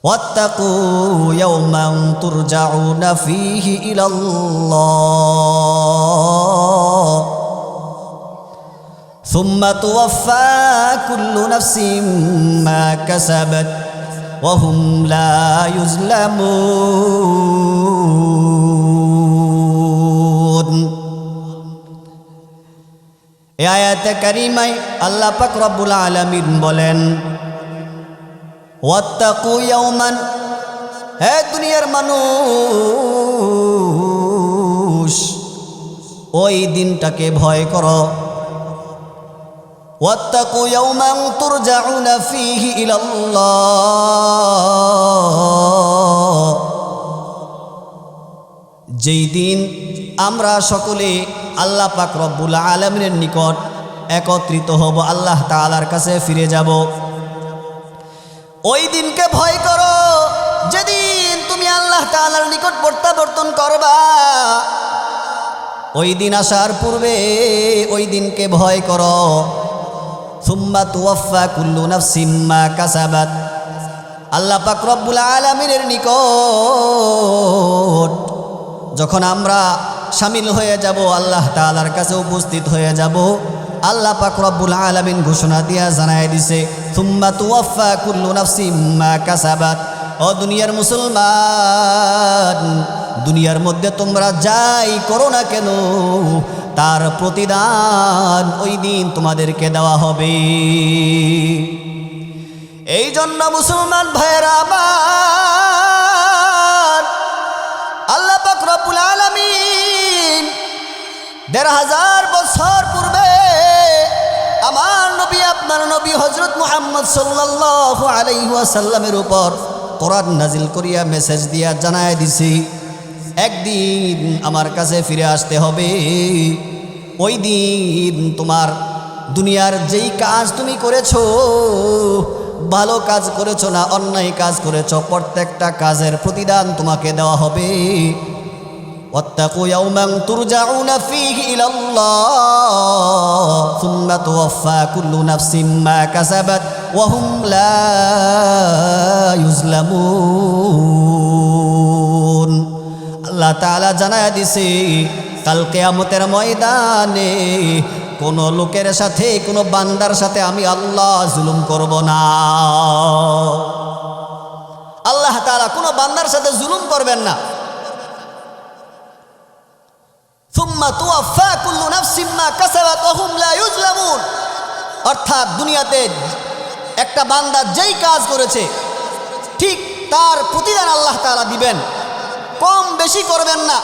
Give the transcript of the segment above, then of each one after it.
واتقوا يوما ترجعون فيه إلى الله ثم توفى كل نفس ما كسبت وهم لا يظلمون এই আয়াতে কারিমায় আল্লাহ পাক রব্বুল আলামিন বলেন ওয়াত্তাকু ইয়াওমান, হে দুনিয়ার মানুষ ওই দিনটাকে ভয় করো। ওয়াত্তাকু ইয়াওমান তুরজাউনা ফীহি ইলাল্লাহ, যেই দিন আমরা সকলে আল্লাহ পাক রব্বুল আলামিনের নিকট একত্রিত হব, আল্লাহ তাআলার কাছে ফিরে যাব। ওই দিনকে ভয় করো যেদিন তুমি আল্লাহ তাআলার নিকট প্রত্যাবর্তন করবা। ওই দিন আসার পূর্বে ওই দিনকে ভয় করো। সুম্মা তুওয়াফা কুল্লু নাফসিম মা কাসাবাত, আল্লাহ পাক রব্বুল আলামিনের নিকট যখন আমরা শামিল হয়ে যাব, আল্লাহ তাআলার কাছে উপস্থিত হয়ে যাব, আল্লাহ পাক রব্বুল আলামিন ঘোষণা দিয়া জানায় দিছে সুম্মা তুওয়াফা কুল্লু নাফসিম মা কাসাবাত। ও দুনিয়ার মুসলমান, দুনিয়ার মধ্যে তোমরা যাই করো না কেন তার প্রতিদান ওই দিন তোমাদেরকে দেওয়া হবে। এই জন্য মুসলমান ভাইয়েরা আমার, আল্লাহ পাক রব্বুল আলামিন ১৫০০ বছর পূর্বে আমার নবী আপনার নবী হযরত মুহাম্মদ সাল্লাল্লাহু আলাইহি ওয়াসাল্লামের উপর কোরআন নাজিল করিয়া মেসেজ দিয়া জানায় দিছি একদিন আমার কাছে ফিরে আসতে হবে। ওই দিন তোমার দুনিয়ার যেই কাজ তুমি করেছো, ভালো কাজ করেছো না অন্যায় কাজ করেছো, প্রত্যেকটা কাজের প্রতিদান তোমাকে দেওয়া হবে। ওয়াত্তাকু ইয়াওমান তুরজাউনা ফীহি ইলাল্লাহ সুম্মা তুওয়াফা কুল্লু নাফসিম মা কাসাবাত ওয়া হুম লা ইউজলামুন। আল্লাহ তাআলা জানায়া দিছে কাল কিয়ামতের ময়দানে কোনো লোকের সাথে, কোনো বান্দার সাথে আমি আল্লাহ জুলুম করব না। আল্লাহ তাআলা কোনো বান্দার সাথে জুলুম করবেন না। সুম্মা তুওয়াফা কুল্লু নাফসিম মা কাসাবাত ওয়া হুম লা ইউজলামুন, অর্থাৎ দুনিয়াতে একটা বান্দা যেই কাজ করেছে ঠিক তার প্রতিদান আল্লাহ তাআলা দিবেন, কম বেশি করবেন না।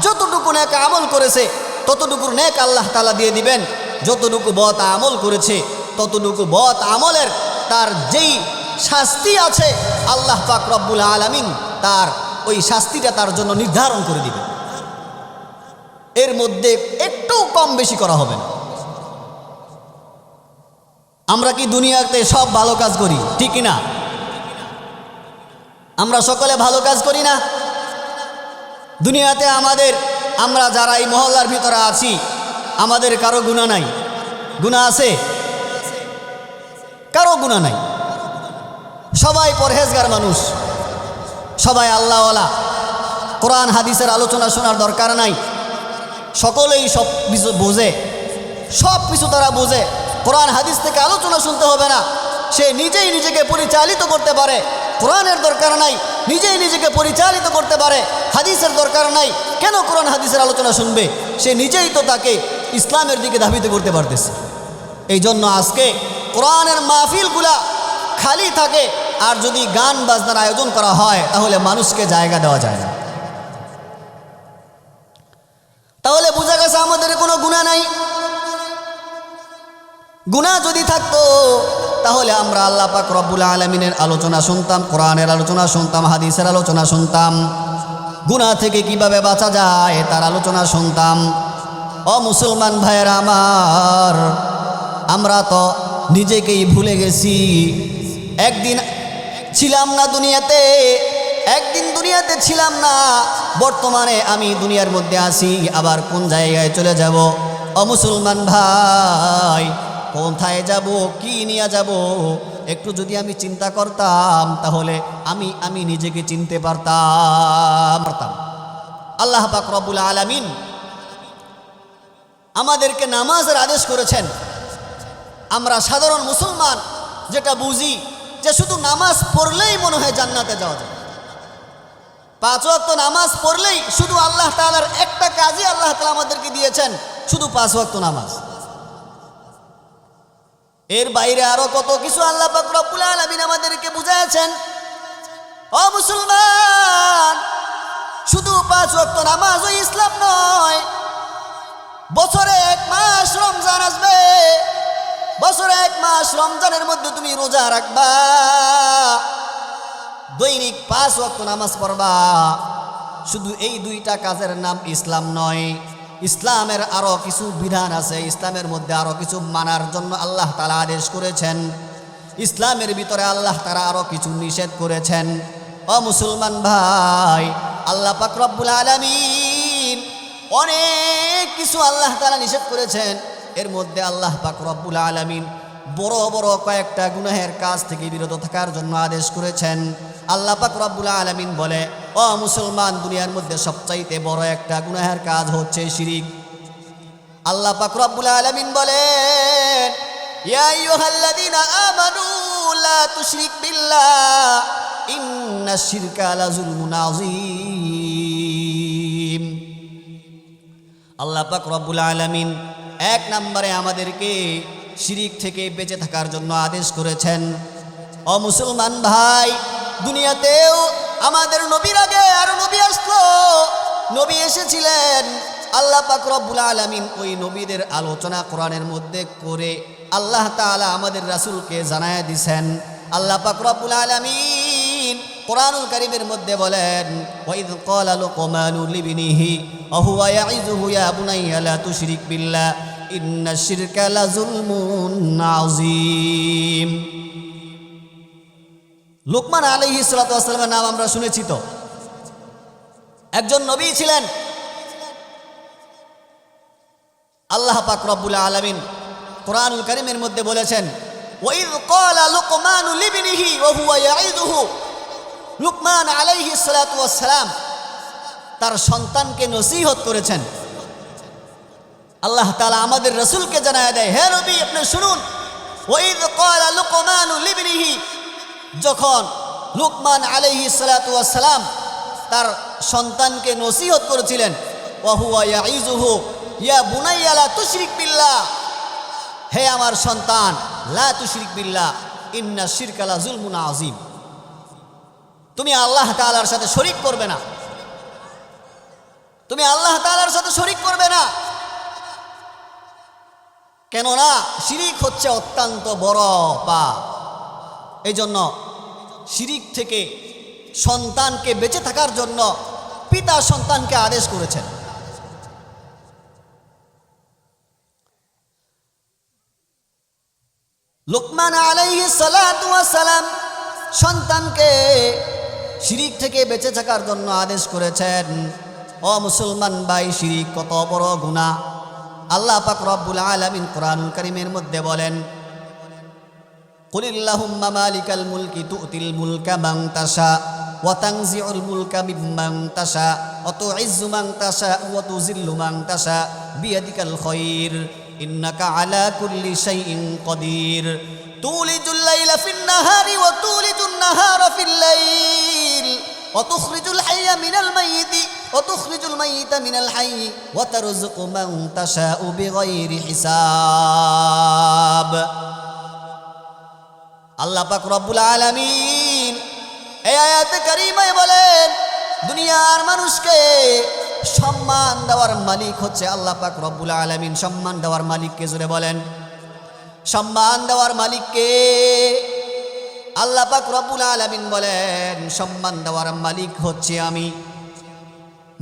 যতটুকু নেক আমল করেছে ততটুকু নেক আল্লাহ তাআলা দিয়ে দিবেন, যতটুকু বদ আমল করেছে ততটুকু বদ আমলের তার যেই শাস্তি আছে আল্লাহ পাক রব্বুল আলামিন তার ওই শাস্তিটা তার জন্য নির্ধারণ করে দিবেন। এর মধ্যে একটু কম বেশি করা হবে না। আমরা কি দুনিয়াতে সব ভালো কাজ করি? ঠিক না? আমরা সকলে ভালো কাজ করি না? দুনিয়াতে আমরা যারা এই মহল্লার ভিতরে আছি আমাদের কারো গুনাহ নাই? গুনাহ আছে? কারো গুনাহ নাই। সবাই পরহেজগার মানুষ, সবাই আল্লাহওয়ালা। কোরআন হাদিসের আলোচনা শোনার দরকার নাই। সকলেই সব কিছু বোঝে, সব কিছু তারা বোঝে। কোরআন হাদিস থেকে আলোচনা শুনতে হবে না, সে নিজেই নিজেকে পরিচালিত করতে পারে। কোরআনের দরকার নাই, নিজেই নিজেকে পরিচালিত করতে পারে। হাদিসের দরকার নাই, কেন কোরআন হাদিসের আলোচনা শুনবে? সে নিজেই তো তাকে ইসলামের দিকে ধাবিত করতে পারতেছে। এই জন্য আজকে কোরআনের মাহফিলগুলা খালি থাকে, আর যদি গান বাজনার আয়োজন করা হয় তাহলে মানুষকে জায়গা দেওয়া যায় না। তাহলে বোঝা গেছে আমাদের কোনো গুনাহ নাই। গুনাহ যদি থাকতো তাহলে আমরা আল্লাহ পাক রব্বুল আলামিনের আলোচনা শুনতাম, কোরআনের আলোচনা শুনতাম, হাদিসের আলোচনা শুনতাম, গুনাহ থেকে কিভাবে বাঁচা যায় তার আলোচনা শুনতাম। ও মুসলমান ভাইয়েরা আমার, আমরা তো নিজেকেই ভুলে গেছি। একদিন ছিলাম না দুনিয়াতে, একদিন দুনিয়াতে ছিলাম না, বর্তমানে আমি দুনিয়ার মধ্যে আছি, আবার কোন জায়গায় চলে যাব? ও মুসলমান ভাই, কোথায় যাব, কি নিয়ে যাব একটু যদি আমি চিন্তা করতাম তাহলে আমি নিজেকে চিনতে পারতাম। আল্লাহ পাক রব্বুল আলামিন আমাদেরকে নামাজের আদেশ করেছেন। আমরা সাধারণ মুসলমান যেটা বুঝি যে শুধু নামাজ পড়লেই মনে হয় জান্নাতে যাওয়া যায়, 5 ওয়াক্ত নামাজ পড়লেই শুধু আল্লাহ তাআলার একটা কাজই আল্লাহ তাআলা আমাদেরকে দিয়েছেন, শুধু 5 ওয়াক্ত নামাজ। এর বাইরে আরো কত কিছু আল্লাহ পাক রব্বুল আলামিন আমাদেরকে বুঝাইছেন। ও মুসলমান, শুধু 5 ওয়াক্ত নামাজই ইসলাম নয়। বছরে 1 মাস রমজান আসবে, বছরে 1 মাস রমজানের মধ্যে তুমি রোজা রাখবা, দৈনিক 5 ওয়াক্ত নামাজ পড়বা। শুধু এই 2টা কাজের নাম ইসলাম নয়, ইসলামের আরো কিছু বিধান আছে। ইসলামের মধ্যে আরো কিছু মানার জন্য আল্লাহ তাআলা আদেশ করেছেন। ইসলামের ভিতরে আল্লাহ তাআলা আরো কিছু নিষেধ করেছেন। ও মুসলমান ভাই, আল্লাহ পাক রব্বুল আলামিন অনেক কিছু আল্লাহ তাআলা নিষেধ করেছেন। এর মধ্যে আল্লাহ পাক রব্বুল আলামিন বড় বড় কয়েকটা গুনাহের কাজ থেকে বিরত থাকার জন্য আদেশ করেছেন। আল্লাহ পাক রব্বুল আলামিন বলে, ও মুসলমান, দুনিয়ার মধ্যে সবচাইতে বড় একটা গুনাহের কাজ হচ্ছে শিরিক। আল্লাহ পাক রব্বুল আলামিন বলেন, ইয়া আইয়ুহাল্লাযীনা আমানু লা তুশরিক বিল্লাহ ইন্নাশ শিরকা লাযুলমুন আযীম। আল্লাহ পাক রব্বুল আলামিন 1 নম্বরে আমাদেরকে শিরিক থেকে বেঁচে থাকার জন্য আদেশ করেছেন। ও মুসলমান ভাই, দুনিয়াতেও আমাদের নবীর আগে আরো নবী আসলো, নবী এসেছিলেন। আল্লাহ পাক রব্বুল আলামিন ওই নবীদের আলোচনা কোরআনের মধ্যে করে আল্লাহ তাআলা আমাদের রাসূলকে জানায় দিয়েছেন। আল্লাহ পাক রব্বুল আলামিন কোরআনুল কারীমের মধ্যে বলেন, ওয়াইদ ক্বালা লুকমানু লিবনিহি ওয়া হুয়া ইয়াইযুহু ইয়া বুনাইয়া লা তুশরিক বিল্লাহ ইন্নাশ শিরকা লাযুলমুন আযীম। লুকমান আলাইহিস সালাতু ওয়াস সালামের নাম আমরা শুনেছি। তো একজন নবী ছিলেন। আল্লাহ পাক রব্বুল আলামিন কোরআনুল কারীমের মধ্যে বলেছেন, ওয়াইদ ক্বালা লুকমানু লিবনিহি ওয়া হুয়া ইয়াইযুহু। লুকমান আলাইহিস সালাতু ওয়াস সালাম তার সন্তানকে নসিহত করেছেন। আল্লাহ তাআলা আমাদের রাসূলকে জানায় দেয়, হে নবী, আপনি শুনুন, ওয়াইদ ক্বালা লুকমানু লিবনিহি, যখন লুকমান আলাইহিস সালাতু ওয়াস সালাম তার সন্তানকে নসিহত করেছিলেন, ওয়া হুয়া ইয়াইযুহু ইয়া বুনাইয়া লা তুশরিক বিল্লাহ, হে আমার সন্তান, লা তুশরিক বিল্লাহ ইন্নাশ শিরকা লাযুলমুন আযীম। তুমি আল্লাহ তাআলার সাথে শরীক করবে না, তুমি আল্লাহ তাআলার সাথে শরীক করবে না। কেননা শিরিক হচ্ছে অত্যন্ত বড় পাপ। এই জন্য শিরিক থেকে সন্তানকে বেঁচে থাকার জন্য পিতা সন্তানকে আদেশ করেছেন। লুকমান আলাইহিস সালাতু ওয়াস সালাম সন্তানকে শিরিক থেকে বেঁচে থাকার জন্য আদেশ করেছেন। ও মুসলমান ভাই, শিরিক কত বড় গুনাহ। আল্লাহ পাক রব্বুল আলামিন কোরআনুল কারীমের মধ্যে বলেন, কুলিল্লাহুম্মা মালিকাল মুলকি তু'তিল মুলকা মান তাশা ওয়া তানজিউল মুলকা মিম্মান তাশা ওয়া তু'ইজ্জু মান তাশা ওয়া তুযিল্লু মান তাশা বিয়াদিকাল খায়র ইন্নাকা আলা কুল্লি শাইইন কাদির তুলিজুল লাইলা ফিন নাহারি ওয়া তুলিজুন নাহারা ফিল লাইল ওয়া তুখরিজুল হাইয়া মিনাল মাইয়িতি ওয়া তুখরিজুল মাইয়িতা মিনাল হাইয়ি ওয়া তারযুকু মান তাশাউ বিগাইরি হিসাব। আল্লাহ পাক রব্বুল আলামিন এই আয়াতে কারিমায় বলেন, দুনিয়ার মানুষকে সম্মান দেওয়ার মালিক হচ্ছে আল্লাহ পাক রব্বুল আলামিন। সম্মান দেওয়ার মালিককে জোরে বলেন, সম্মান দেওয়ার মালিককে আল্লাহ পাক রব্বুল আলামিন বলেন, সম্মান দেওয়ার মালিক হচ্ছে আমি।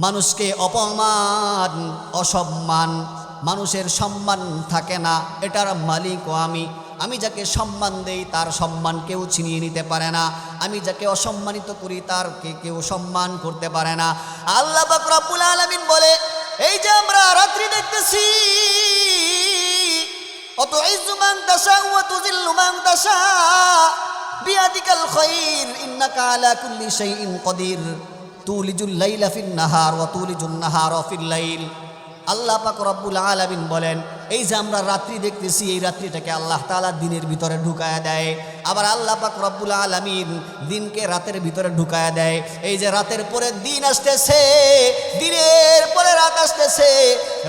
মানুষকে অপমান, অসম্মান, মানুষের সম্মান থাকে না, এটার মালিকও আমি। আমি যাকে সম্মান দেই তার সম্মান কেউ ছিনিয়ে নিতে পারে না, আমি যাকে অসম্মানিত করি তারকে কেউ সম্মান করতে পারে না। আল্লাহ পাক রব্বুল আলামিন বলে, এই যে আমরা রাত্রি দেখতেছি, ও অতুইজ্জু মান তাশা ওয়া তুযিল্লু মান তাশা বিয়াদিকাল খায়র ইন্নাকা আলা কুল্লি শাইইন কাদির তুলিজুল লাইলা ফিন নাহার ওয়া তুলিজুন নাহারা ফিল লাইল। আল্লাহ পাক রব্বুল আলামিন বলেন, এই যে আমরা রাত্রি দেখতেছি, এই রাত্রিটাকে আল্লাহ তাআলা দিনের ভিতরে ঢুকায়া দেয়। আবার আল্লাহ পাক রব্বুল আলামিন দিনকে রাতের ভিতরে ঢুকায়া দেয়। এই যে রাতের পরে দিন আসতেছে, দিনের পরে রাত আসতেছে,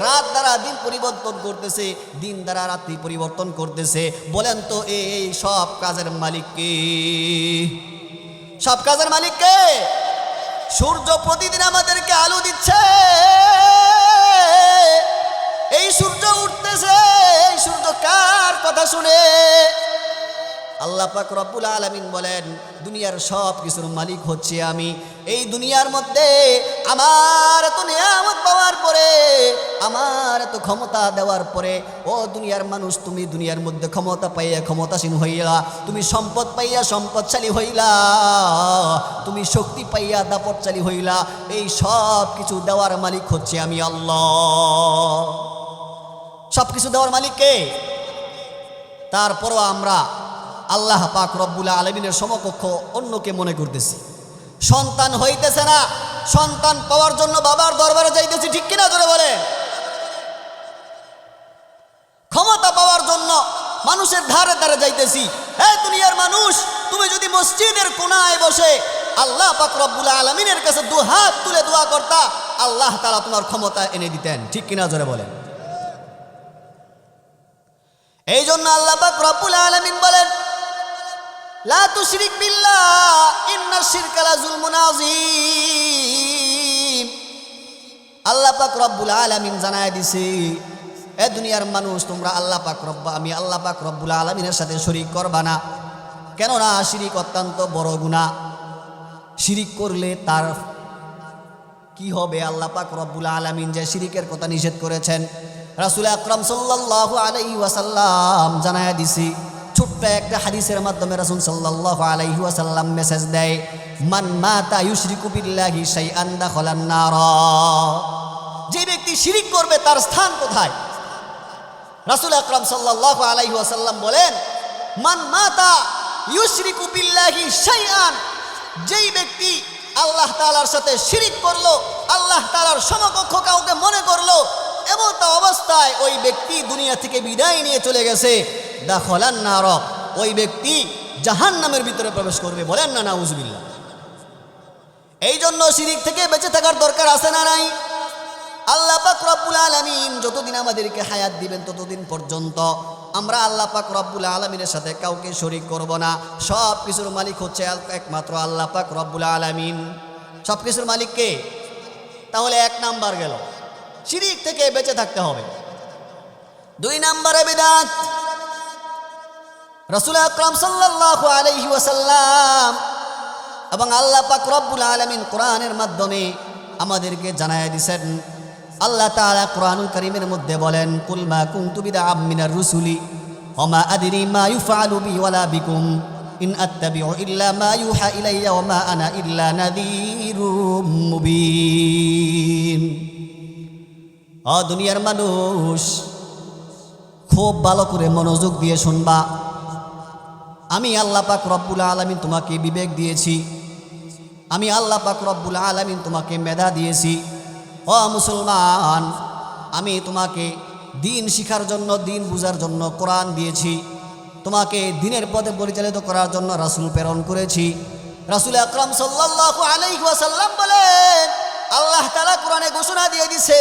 রাত দ্বারা দিন পরিবর্তন করতেছে, দিন দ্বারা রাত্রি পরিবর্তন করতেছে। বলেন তো এই সব কাজের মালিক কে? সব কাজের মালিক কে? সূর্য প্রতিদিন আমাদেরকে আলো দিচ্ছে, এই সূর্য উঠতেছে, এই সূর্য কার কথা শুনে? আল্লাহ পাক রব্বুল আলামিন বলেন, দুনিয়ার সব কিছুর মালিক হচ্ছে আমি। এই দুনিয়ার মধ্যে আমার এত নিয়ামত পাওয়ার পরে, আমার এত ক্ষমতা দেওয়ার পরে, ও দুনিয়ার মানুষ, তুমি দুনিয়ার মধ্যে ক্ষমতা পাইয়া ক্ষমতাসীন হইলা, তুমি সম্পদ পাইয়া সম্পদশালী হইলা, তুমি শক্তি পাইয়া দাপটশালী হইলা, এই সব কিছু দেওয়ার মালিক হচ্ছে আমি আল্লাহ। সব কিছু দেওয়ার মালিক কে? তারপরও আমরা আল্লাহ পাক রব্বুল আলামিনের সমকক্ষ অন্যকে মনে করতেছি। সন্তান হইতেছে না, সন্তান পাওয়ার জন্য বাবার দরবারে যাইতেছি, ঠিক কিনা জোরে বলে? ক্ষমতা পাওয়ার জন্য মানুষের ধারে ধারে যাইতেছি। এই দুনিয়ার মানুষ, তুমি যদি মসজিদের কোনায় বসে আল্লাহ পাক রব্বুল আলামিনের কাছে দুহাত তুলে দোয়া করতা, আল্লাহ তাআলা তোমার ক্ষমতা এনে দিতেন, ঠিক কিনা জোরে বলেন? এই জন্য আল্লাহ পাক রব্বুল আলামিন বলেন, লা তুশরিক বিল্লাহ ইন্নাশ শিরকা লাযুলমুন আযীম। আল্লাহ পাক রব্বুল আলামিন জানায় দিছে, এ দুনিয়ার মানুষ, তোমরা আমি আল্লাহ পাক রব্বুল আলামিনের সাথে শরীক করবা না। কেননা শিরিক অত্যন্ত বড় গুনাহ। শিরিক করলে তার কি হবে? আল্লাহ পাক রব্বুল আলামিন যে শিরিকের কথা নিষেধ করেছেন, রাসূল আকরাম সাল্লাল্লাহু আলাইহি ওয়াসাল্লাম জানায়া দিছি। ছোট্ট একটা হাদিসের মাধ্যমে রাসূল সাল্লাল্লাহু আলাইহি ওয়াসাল্লাম মেসেজ দেয়, মান মাতা ইউশরিকু বিল্লাহি শাইআন দাখালান নার। যে ব্যক্তি শিরিক করবে তার স্থান কোথায়? রাসূল আকরাম সাল্লাল্লাহু আলাইহি ওয়াসাল্লাম বলেন, মান মাতা ইউশরিকু বিল্লাহি শাইআন, যেই ব্যক্তি আল্লাহ তাআলার সাথে শিরিক করলো, আল্লাহ তাআলার সমকক্ষ কাউকে মনে করলো, এমন তা অবস্থায় ওই ব্যক্তি দুনিয়া থেকে বিদায় নিয়ে চলে গেছে, দাখালান নার, ওই ব্যক্তি জাহান্নামের ভিতরে প্রবেশ করবে। বলেন না নাউজুবিল্লাহ। এই জন্য শিরিক থেকে বেঁচে থাকার দরকার আছে না নাই? আল্লাহ পাক রব্বুল আলামিন যতদিন আমাদেরকে হায়াত দিবেন ততদিন পর্যন্ত আমরা আল্লাহ পাক রব্বুল আলামিনের সাথে কাউকে শরীক করব না। সব কিছুর মালিক হচ্ছে একমাত্র আল্লাহ পাক রব্বুল আলামিন। সব কিছুর মালিক কে? তাহলে এক নাম্বার গেল, শিরিক থেকে বেঁচে থাকতে হবে। দুই নাম্বারে বিদআত। রাসূল আকরাম সাল্লাল্লাহু আলাইহি ওয়াসাল্লাম এবং আল্লাহ পাক রব্বুল আলামিন কোরআনের মাধ্যমে আমাদেরকে জানায়া দিয়েছেন। আল্লাহ তাআলা কোরআনুল কারীমের মধ্যে বলেন, কুল মা কুনতু বিদআম মিনার রুসুলি ওয়া মা আদরি মা ইউফআলু বি ওয়ালা বিকুম ইন আত্তাবিউ ইল্লা মা ইউহা ইলাইয়া ওয়া মা আনা ইল্লা নাযীরুম মুবিন। ও দুনিয়ার মানুষ, খুব ভালো করে মনোযোগ দিয়ে শুনবা। আমি আল্লাহ পাক রব্বুল আলামিন তোমাকে বিবেক দিয়েছি, আমি আল্লাহ পাক রব্বুল আলামিন তোমাকে মেধা দিয়েছি। ও মুসলমান, আমি তোমাকে দিন শিখার জন্য, দিন বুঝার জন্য কোরআন দিয়েছি, তোমাকে দিনের পথে পরিচালিত করার জন্য রাসূল প্রেরণ করেছি। রাসূল আকরাম সাল্লাল্লাহু আলাইহি ওয়াসাল্লাম বলেন, আল্লাহ তাআলা কোরআনে ঘোষণা দিয়ে দিয়েছে,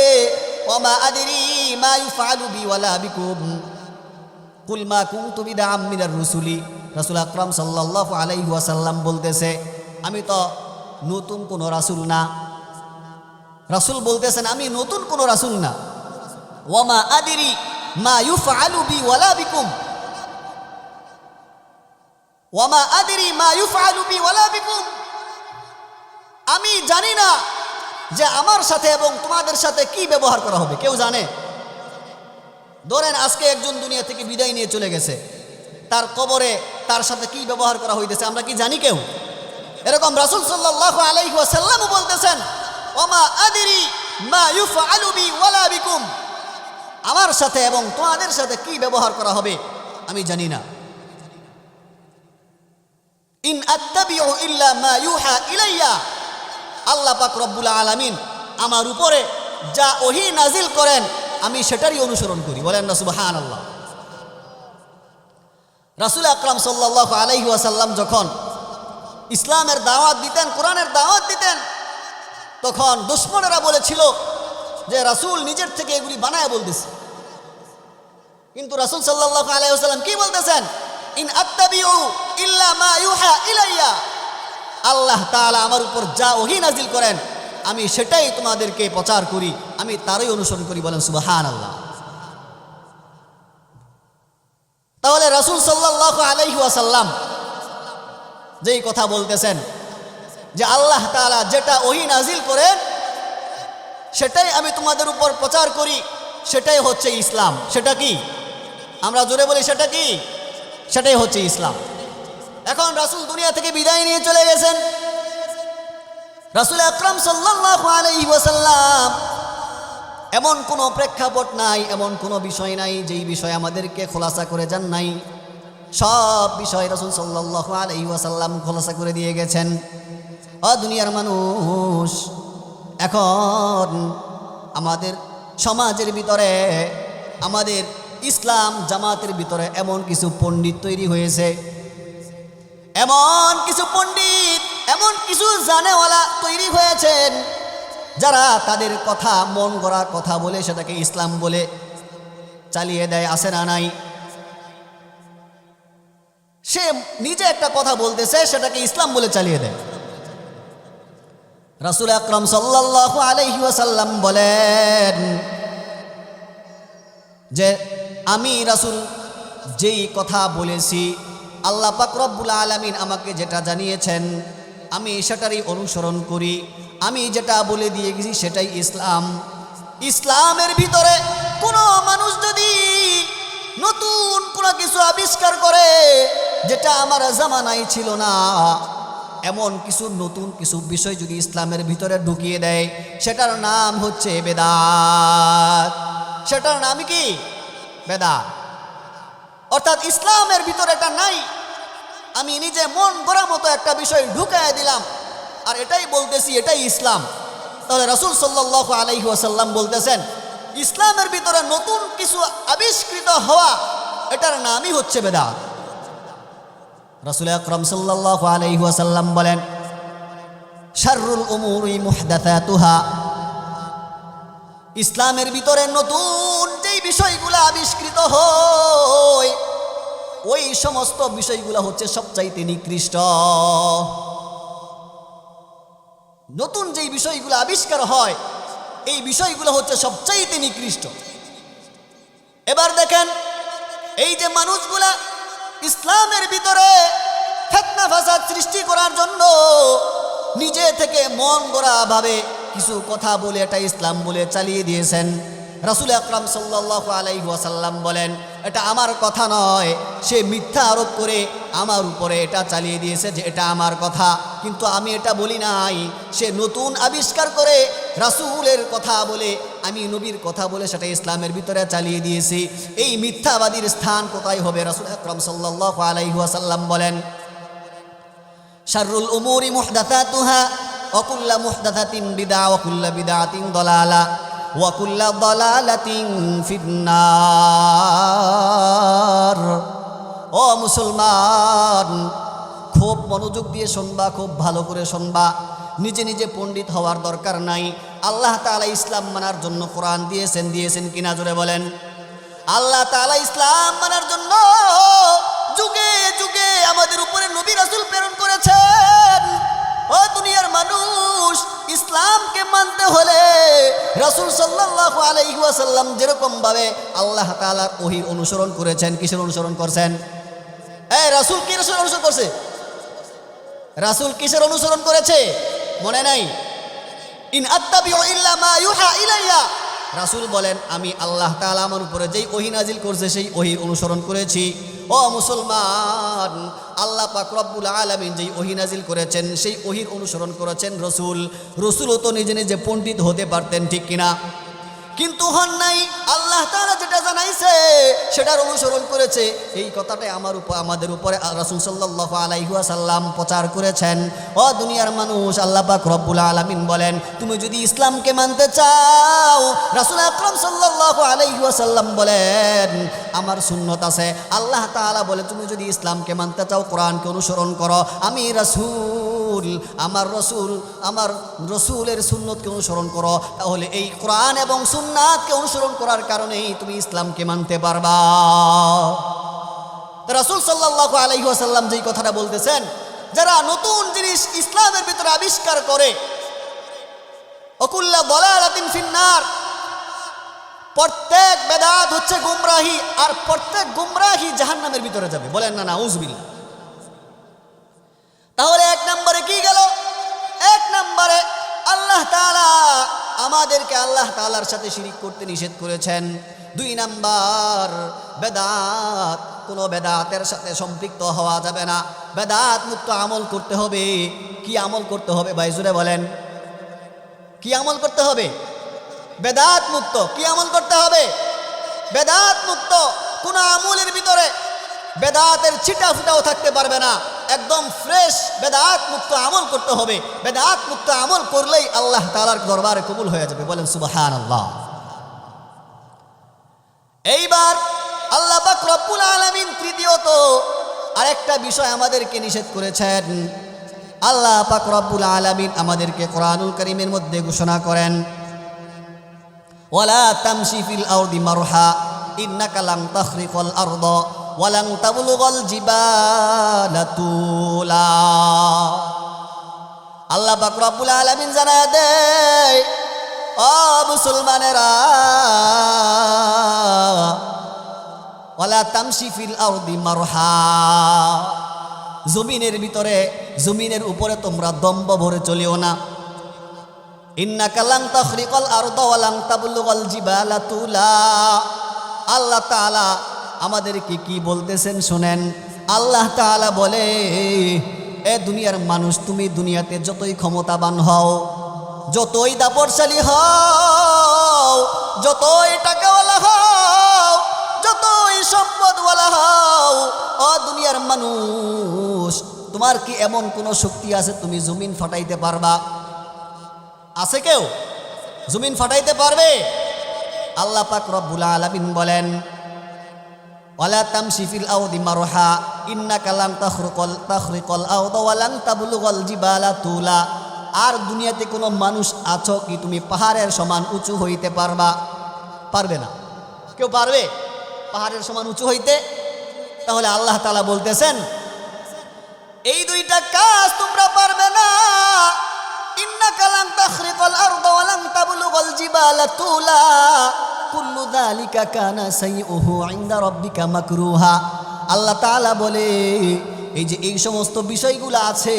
ওয়া মা আদরি মা ইউফআলু বি ওয়ালা বিকুম কুল মা কুনতু বিদআম মিনার রুসুলি। রাসূল আকরাম সাল্লাল্লাহু আলাইহি ওয়াসাল্লাম বলতেছে, আমি তো নতুন কোনো রাসূল না। রাসূল বলতেছেন, আমি নতুন কোনো রাসূল না। ওয়া মা আদরি মা ইউফআলু বি ওয়ালা বিকুম, ওয়া মা আদরি মা ইউফআলু বি ওয়ালা বিকুম, আমি জানি না যে আমার সাথে এবং তোমাদের সাথে কি ব্যবহার করা হবে। কেউ জানে? ধরেন আজকে একজন দুনিয়া থেকে বিদায় নিয়ে চলে গেছে, তার কবরে তার সাথে কি ব্যবহার করা হইতেছে আমরা কি জানি কেউ? এরকম রাসূল সাল্লাল্লাহু আলাইহি ওয়াসাল্লাম বলতেছেন, ওয়া মা আদরি মা ইউফআলু বি ওয়ালা বিকুম, আমার সাথে এবং তোমাদের সাথে কি ব্যবহার করা হবে আমি জানি না। ইন আত্তাবিউ ইল্লা মা ইউহা ইলাইয়া, আল্লাহ পাক রব্বুল আলামিন আমার উপরে যা ওহী নাজিল করেন আমি সেটারই অনুসরণ করি। বলেন না সুবহানাল্লাহ। রাসূল আকরাম সাল্লাল্লাহু আলাইহি ওয়াসাল্লাম যখন ইসলামের দাওয়াত দিতেন, কোরআনের দাওয়াত দিতেন, তখন দুশমনেরা বলেছিল যে রাসূল নিজের থেকে এগুলি বানায় বলতেছে। কিন্তু রাসূল সাল্লাল্লাহু আলাইহি ওয়াসাল্লাম কি বলতেছেন? ইন আত্তাবিউ ইল্লা মা ইউহা ইলাইয়া, আল্লাহ তাআলা আমার উপর যা ওহী নাজিল করেন আমি সেটাই তোমাদেরকে প্রচার করি, আমি তারই অনুসরণ করি। বলেন সুবহানাল্লাহ। তাহলে রাসূল সাল্লাল্লাহু আলাইহি ওয়াসাল্লাম যেই কথা বলতেছেন যে আল্লাহ তাআলা যেটা ওহী নাজিল করেন সেটাই আমি তোমাদের উপর প্রচার করি, সেটাই হচ্ছে ইসলাম। সেটা কি? আমরা জোরে বলি সেটা কি? সেটাই হচ্ছে ইসলাম। এখন রাসূল দুনিয়া থেকে বিদায় নিয়ে চলে গেছেন। রাসূল আকরাম সাল্লাল্লাহু আলাইহি ওয়াসাল্লাম এমন কোনো প্রেক্ষাপট নাই, এমন কোনো বিষয় নাই যেই বিষয় আমাদেরকে খোলাসা করে যান নাই। সব বিষয় রাসূল সাল্লাল্লাহু আলাইহি ওয়াসাল্লাম খোলাসা করে দিয়ে গেছেন। ও দুনিয়ার মানুষ, এখন আমাদের সমাজের ভিতরে, আমাদের ইসলাম জামাতের ভিতরে এমন কিছু পণ্ডিত তৈরি হয়েছে, এমন কিছু পণ্ডিত, এমন কিছু জানেওয়ালা তৈরি হয়েছেন যারা তাদের কথা, মন গড়া কথা বলে সেটাকে ইসলাম বলে চালিয়ে দেয়। আছে না নাই? সে নিজে একটা কথা বলতেছে সেটাকে ইসলাম বলে চালিয়ে দেয়। রাসূল আকরাম সাল্লাল্লাহু আলাইহি ওয়াসাল্লাম বলেন যে আমি রাসূল যেই কথা বলেছি, আল্লাহ পাক রব্বুল আলামিন আমাকে যেটা জানিয়েছেন আমি সেটারই অনুসরণ করি। আমি যেটা বলে দিয়ে গেছি সেটাই ইসলাম। ইসলামের ভিতরে কোনো মানুষ যদি নতুন কোনো কিছু আবিষ্কার করে যেটা আমার জামানায় ছিল না, এমন কিছু নতুন কিছু বিষয় যদি ইসলামের ভিতরে ঢুকিয়ে দেয় সেটার নাম হচ্ছে বেদাত। সেটার নাম কি? বেদাত। অর্থাৎ ইসলামের ভিতরে এটা নাই, আমি নিজে মন গড়া মতো একটা বিষয় ঢুকায় দিলাম আর এটাই বলতেছি এটাই ইসলাম। তাহলে রাসূল সাল্লাল্লাহু আলাইহি ওয়াসাল্লাম বলতেছেন ইসলামের ভিতরে নতুন কিছু আবিষ্কৃত হওয়া এটার নামই হচ্ছে বেদাত। রাসূল আকরাম সাল্লাল্লাহু আলাইহি ওয়াসাল্লাম বলেন শাররুল উমুরি মুহদাসাতুহা, ইসলামের ভিতরে নতুন যেই বিষয়গুলো আবিষ্কৃত হয় ওই সমস্ত বিষয়গুলো হচ্ছে সবচাইতে নিকৃষ্ট। নতুন যেই বিষয়গুলো আবিষ্কার হয় এই বিষয়গুলো হচ্ছে সবচাইতে নিকৃষ্ট। এবার দেখেন এই যে মানুষগুলা ইসলামের ভিতরে ফিতনা ফাসাদ সৃষ্টি করার জন্য নিজে থেকে মন গড়া ভাবে কিছু কথা বলে এটা ইসলাম বলে চালিয়ে দিয়েছেন। রাসূল আকরাম সাল্লাল্লাহু আলাইহি ওয়াসাল্লাম বলেন এটা আমার কথা নয়, সে মিথ্যা আরোপ করে আমার উপরে এটা চালিয়ে দিয়েছে যে এটা আমার কথা, কিন্তু আমি এটা বলি নাই। সে নতুন আবিষ্কার করে রাসূলের কথা বলে, আমি নবীর কথা বলে সেটা ইসলামের ভিতরে চালিয়ে দিয়েছি। এই মিথ্যাবাদীর স্থান কোথায় হবে? রাসূল আকরাম সাল্লাল্লাহু আলাইহি ওয়াসাল্লাম বলেন শাররুল উমুরি মুহদাসাতুহা ওয়া কুল্লু মুহদাসাতিন বিদআ ওয়া কুল্লু বিদআতিন দালালা ওয়া কুল্লু দালালাতিন ফিন্নার। ও মুসলমান, খুব মনোযোগ দিয়ে শুনবা, খুব ভালো করে শুনবা। নিজে নিজে পণ্ডিত হওয়ার দরকার নাই। আল্লাহ তাআলা ইসলাম মানার জন্য কোরআন দিয়েছেন কিনা জোরে বলেন। আল্লাহ তাআলা ইসলাম মানার জন্য যুগে যুগে আমাদের উপরে নবী রাসূল প্রেরণ করেছেন। ও দুনিয়ার মানুষ, ইসলামকে মানতে হলে রাসূল সাল্লাল্লাহু আলাইহি ওয়াসাল্লাম যেরকম ভাবে আল্লাহ তাআলার ওহীর অনুসরণ করেছেন, কিসের অনুসরণ করছেন? রাসূল কি অনুসরণ করছে? রাসূল কিসের অনুসরণ করেছে মনে নাই? ইন আত্তাবিউ ইল্লা মা ইউহা ইলাইয়া, রাসূল বলেন আমি আল্লাহ তাআলা আমার উপরে যেই ওহী নাজিল করছে সেই ওহীর অনুসরণ করেছি। ও মুসলমান, আল্লাহ পাক রব্বুল আলামিন যেই ওহী নাজিল করেছেন সেই ওহীর অনুসরণ করেছেন রাসূল। রাসূলও তো নিজে নিজে পণ্ডিত হতে পারতেন, ঠিক কিনা? কিন্তু হন নাই। আল্লাহ তাআলা যেটা জানাইছে সেটার অনুসরণ করেছে। এই কথাটাই আমাদের উপরে রাসূল সাল্লাল্লাহু আলাইহি ওয়াসাল্লাম প্রচার করেছেন। ও দুনিয়ার মানুষ, আল্লাহ পাক রব্বুল আলামিন বলেন, তুমি যদি ইসলামকে মানতে চাও, রাসূল আকরাম সাল্লাল্লাহু আলাইহি ওয়াসাল্লাম বলেন আমার সুন্নত আছে। আল্লাহ তাআলা বলে তুমি যদি ইসলামকে মানতে চাও কোরআনকে অনুসরণ করো। আমি রাসূল, আমার রসুলের সুন্নতকে অনুসরণ করো, তাহলে এই কোরআন এবং সুন্নাতকে অনুসরণ করার কারণেই তুমি ইসলামকে মানতে পারবা। রাসূল সাল্লাল্লাহু আলাইহি ওয়াসাল্লাম যেই কথাটা বলতেছেন, যারা নতুন জিনিস ইসলামের ভিতরে আবিষ্কার করে, ওয়াকুল্লু দালালাতিন ফিন্নার, প্রত্যেক বেদাত হচ্ছে গুমরাহি, আর প্রত্যেক গুমরাহি জাহান্নামের ভিতরে যাবে। বলেন না নাউযুবিল্লাহ। তাহলে এক নম্বরে কি গেল? এক নম্বরে আল্লাহ তাআলা আমাদেরকে আল্লাহ তাআলার সাথে শিরিক করতে নিষেধ করেছেন। দুই নাম্বার, বেদাত, কোনো বেদাতের সাথে সম্পৃক্ত হওয়া যাবে না, বেদাত মুক্ত আমল করতে হবে। কি আমল করতে হবে ভাই জোরে বলেন? কি আমল করতে হবে? বেদাত মুক্ত। কি আমল করতে হবে? বেদাত মুক্ত। কোনো আমলের ভিতরে বেদাতের ছিটা ফুটাও থাকতে পারবে না, একদম ফ্রেশ বেদাত মুক্ত আমল করতে হবে। বেদাত মুক্ত আমল করলেই আল্লাহ তাআলার দরবারে কবুল হয়ে যাবে। বলেন সুবহানাল্লাহ। এইবার আল্লাহ পাক রব্বুল আলামিন তৃতীয়ত আরেকটা বিষয় আমাদেরকে নিষেধ করেছেন। আল্লাহ পাক রব্বুল আলামিন আমাদেরকে কোরআনুল কারীমের মধ্যে ঘোষণা করেন, ওয়ালা তামশি ফিল আরদি মারহা ইন্নাকা লান তাখরিকাল আরদা ওয়ালান তাবলুগাল জিবালা তুলা। আল্লাহ পাক রব্বুল আলামিন জানায় দেয়, ও মুসলমানেরা, ওয়ালা তামশি ফিল আরদি মারহা, জমিনের ভিতরে, জমিনের উপরে তোমরা দম্ভ ভরে চলিও না। ইন্নাকা লান তাখরিকাল আরদা ওয়ালান তাবলুগাল জিবালা তুলা। আল্লাহ তাআলা আমাদেরকে কি বলতেছেন শুনেন। আল্লাহ তাআলা বলে, এ দুনিয়ার মানুষ, তুমি দুনিয়াতে যতই ক্ষমতাবান হও, যতই দাপটশালী হও, যতই টাকাওয়ালা হও, যতই সম্পদওয়ালা হও, ও দুনিয়ার মানুষ, তোমার কি এমন কোনো শক্তি আছে তুমি জমিন ফাটাইতে পারবা? আছে কেউ জমিন ফাটাইতে পারবে? আল্লাহ পাক রব্বুল আলামিন বলেন, ওয়ালা তামশি ফিল আরদি মারহা ইন্নাকা লান তাখরিকাল আরদা ওয়া লান তাবলুগাল জিবালা তুলা। আর দুনিয়াতে কোনো মানুষ আছো কি তুমি পাহাড়ের সমান উঁচু হইতে পারবা? পারবে না। কেউ পারবে পাহাড়ের সমান উঁচু হইতে? তাহলে আল্লাহ তাআলা বলতেছেন, এই দুইটা কাজ তোমরা পারবে না। ইন্নাকা লান তাখরিকাল আরদা ওয়া লান তাবলুগাল জিবালা তুলা কুল্লু যালিকা কানা সাইয়ুহু ইনদা রাব্বিকা মাকরুহা। আল্লাহ তাআলা বলে, এই যে এই সমস্ত বিষয়গুলো আছে,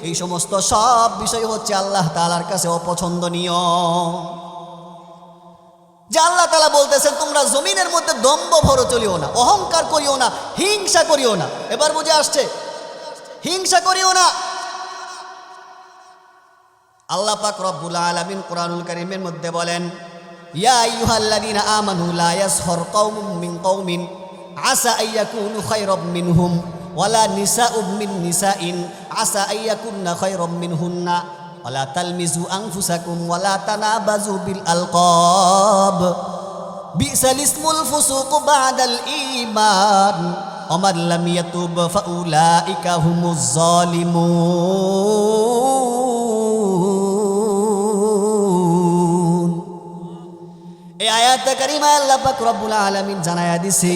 এই সমস্ত সব বিষয় হচ্ছে আল্লাহ তাআলার কাছে অপছন্দনীয়। যে আল্লাহ তাআলা বলতেছেন তোমরা জমিনের মধ্যে দম্ভ ভরে চলিও না, অহংকার করিও না, হিংসা করিও না। এবার বুঝে আসছে? হিংসা করিও না। আল্লাহ পাক রব্বুল আলামিন কোরআনুল কারীমের মধ্যে বলেন, ইয়া আইয়ুহাল্লাযীনা আমানু লা ইয়াসখর কওমুম মিন কওমিন আসা আইয়াকুনু খায়রাম মিনহুম ওয়ালা নিসাউম মিন নিসাইন আসা আইয়াকুন্না খায়রাম মিনহুন্না ওয়ালা তালমিজু আনফুসাকুম ওয়ালা তানাবাজু বিল আলকাব বিসাল ইসমুল ফুসুক বাদাল ঈমান ওয়া মান লাম ইয়াতুব ফাউলাইকা হুমুজ জালিমুন। এই আয়াতে কারিমা আল্লাহ পাক রব্বুল আলামিন জানায়া দিছে,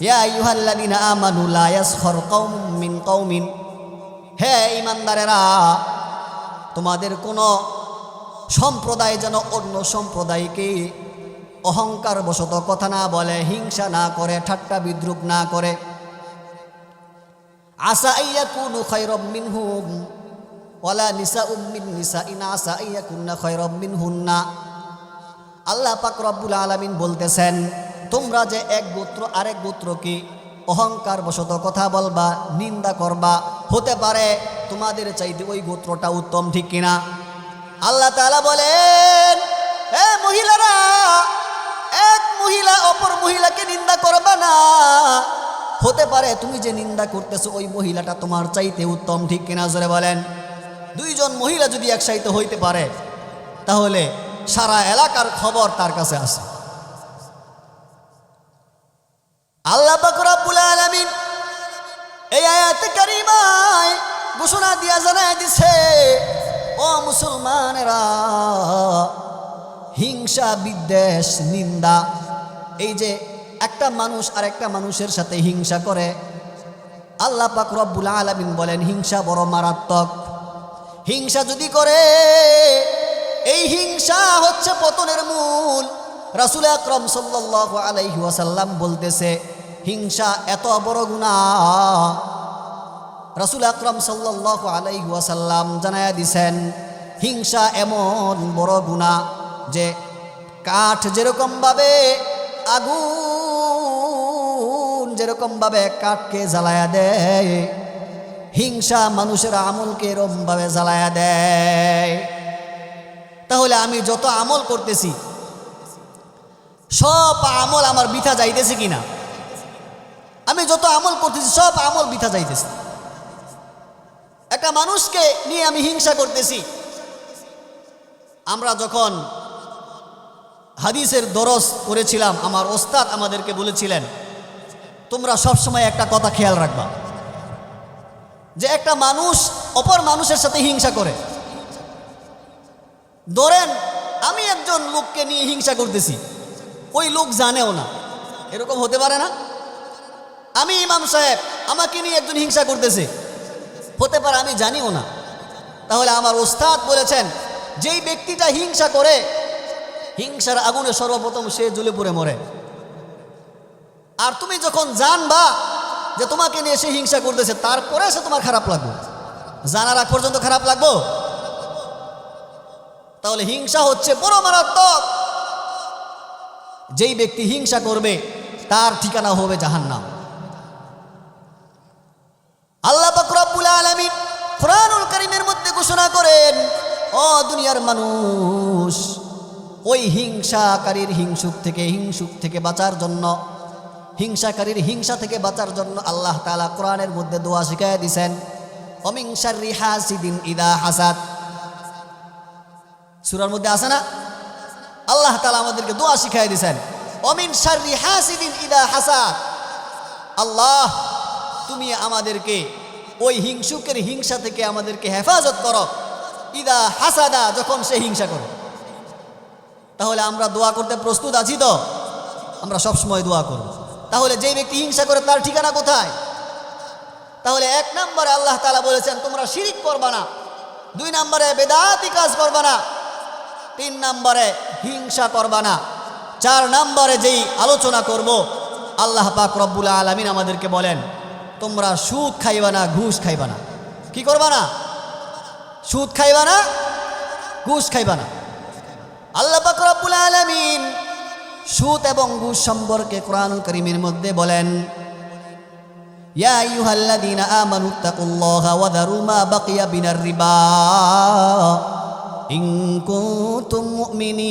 ইয়া আইয়ুহাল্লাযীনা আমানু লা ইয়াসখর কওমুম মিন কওমিন, হে ঈমানদারেরা, তোমাদের কোনো সম্প্রদায় যেন অন্য সম্প্রদায়কে অহংকার বশত কথা না বলে, হিংসা না করে, ঠাট্টা বিদ্রুপ না করে। আসা আইয়াকুনু খায়রাম মিনহুম ওয়ালা নিসাউম মিন নিসাইন আসা আইয়াকুন্না খায়রাম মিনহুন্না। আল্লাহ পাক রব্বুল আলামিন বলতেছেন, তোমরা যে এক গোত্র আরেক গোত্রকে অহংকার বশত কথা বলবা, নিন্দা করবা, হতে পারে তোমাদের চাইতে ওই গোত্রটা উত্তম, ঠিক কিনা? আল্লাহ তাআলা বলেন, এ মহিলারা, এক মহিলা অপর মহিলাকে নিন্দা করবে না। হতে পারে তুমি যে নিন্দা করতেছো ওই মহিলাটা তোমার চাইতে উত্তম, ঠিক কিনা জোরে বলেন? দুইজন মহিলা যদি একসাথে হইতে পারে তাহলে সারা এলাকার খবর তার কাছে আছে। আল্লাহ পাক রব্বুল আলামিন এই আয়াতে কারিমায় ঘোষণা দিয়া জানায় দিছে, ও মুসলমানেরা, হিংসা, বিদ্বেষ, নিন্দা, এই যে একটা মানুষ আর একটা মানুষের সাথে হিংসা করে, আল্লাহ পাক রব্বুল আলামিন বলেন হিংসা বড় মারাত্মক। হিংসা যদি করে, এই হিংসা হচ্ছে পতনের মূল। রাসূল আকরাম সাল্লাল্লাহু আলাইহি ওয়াসাল্লাম বলতেছে হিংসা এত বড় গুনাহ। রাসূল আকরাম সাল্লাল্লাহু আলাইহি ওয়াসাল্লাম জানায়া দিছেন হিংসা এমন বড় গুনাহ যে কাঠ যেরকমভাবে, আগুন যেরকমভাবে কাঠকে জ্বালায়া দেয়, হিংসা মানুষের আমলকে এরকমভাবে জ্বালায়া দেয়। তাহলে আমি যত আমল করতেছি সব আমল আমার বৃথা যাইতেছে কিনা? আমি যত আমল করতেছি সব আমল বৃথা যাইতেছে। একটা মানুষকে নিয়ে আমি হিংসা করতেছি। আমরা যখন হাদিসের দরস করেছিলাম, আমার ওস্তাদ আমাদেরকে বলেছিলেন তোমরা সবসময় একটা কথা খেয়াল রাখবা, যে একটা মানুষ অপর মানুষের সাথে হিংসা করে। ধরেন আমি একজন লোককে নিয়ে হিংসা করতেছি, ওই লোক জানেও না, এরকম হতে পারে না? আমি ইমাম সাহেব, আমাকে নিয়ে একজন হিংসা করতেছে, হতে পারে আমি জানিও না। তাহলে আমার ওস্তাদ বলেছেন যেই ব্যক্তিটা হিংসা করে, হিংসার আগুনে সর্বপ্রথম সে জ্বলে পুড়ে মরে। আর তুমি যখন জানবা যে তোমাকে নিয়ে সে হিংসা করতেছে, তারপরে সে তোমার খারাপ লাগবে, জানার আগ পর্যন্ত খারাপ লাগবো? তাহলে হিংসা হচ্ছে বড় মারাত্মক। যেই ব্যক্তি হিংসা করবে তার ঠিকানা হবে জাহান্নাম। আল্লাহ পাক রব্বুল আলামিন কুরআনুল কারীমের মধ্যে ঘোষণা করেন, ও দুনিয়ার মানুষ, ওই হিংসাকারীর হিংসুক থেকে বাঁচার জন্য, হিংসাকারীর হিংসা থেকে বাঁচার জন্য আল্লাহ তাআলা কোরআনের মধ্যে দোয়া শিখায় দিয়েছেন, অমিন শাররি হাসিদিন ইদা হাসাদ। সূরার মধ্যে আছে না? আল্লাহ তাআলা আমাদেরকে দোয়া শিখায় দিয়েছেন, অমিন শাররি হাসিদিন ইদা হাসাদ। আল্লাহ, তুমি আমাদেরকে ওই হিংসুকের হিংসা থেকে আমাদেরকে হেফাজত করো, ইদা হাসাদা, যখন সে হিংসা করে। তাহলে আমরা দোয়া করতে প্রস্তুত আছি তো? আমরা সবসময় দোয়া করব। তাহলে যেই ব্যক্তি হিংসা করে তার ঠিকানা কোথায়? তাহলে এক নম্বরে আল্লাহ তাআলা বলেছেন তোমরা শিরিক করবা না, 2 নম্বরে বেদাতি কাজ করবা না, 3 নম্বরে হিংসা করবা না, 4 নম্বরে যেই আলোচনা করব, আল্লাহ পাক রব্বুল আলামিন আমাদেরকে বলেন তোমরা সুদ খাইবা না, ঘুষ খাইবা না। কি করবা না? সুদ খাইবা না, ঘুষ খাইবা না। আল্লাহ পাক রব্বুল আলামিন সুদ এবং ঘুষ সম্পর্কে কোরআনুল কারীমের মধ্যে বলেন, ইয়া আইয়ুহাল্লাযীনা আমানুত্তাকুল্লাহা ওয়া যারু মা বাকিয়া মিনার রিবা ইন কুনতুম মুমিনিন।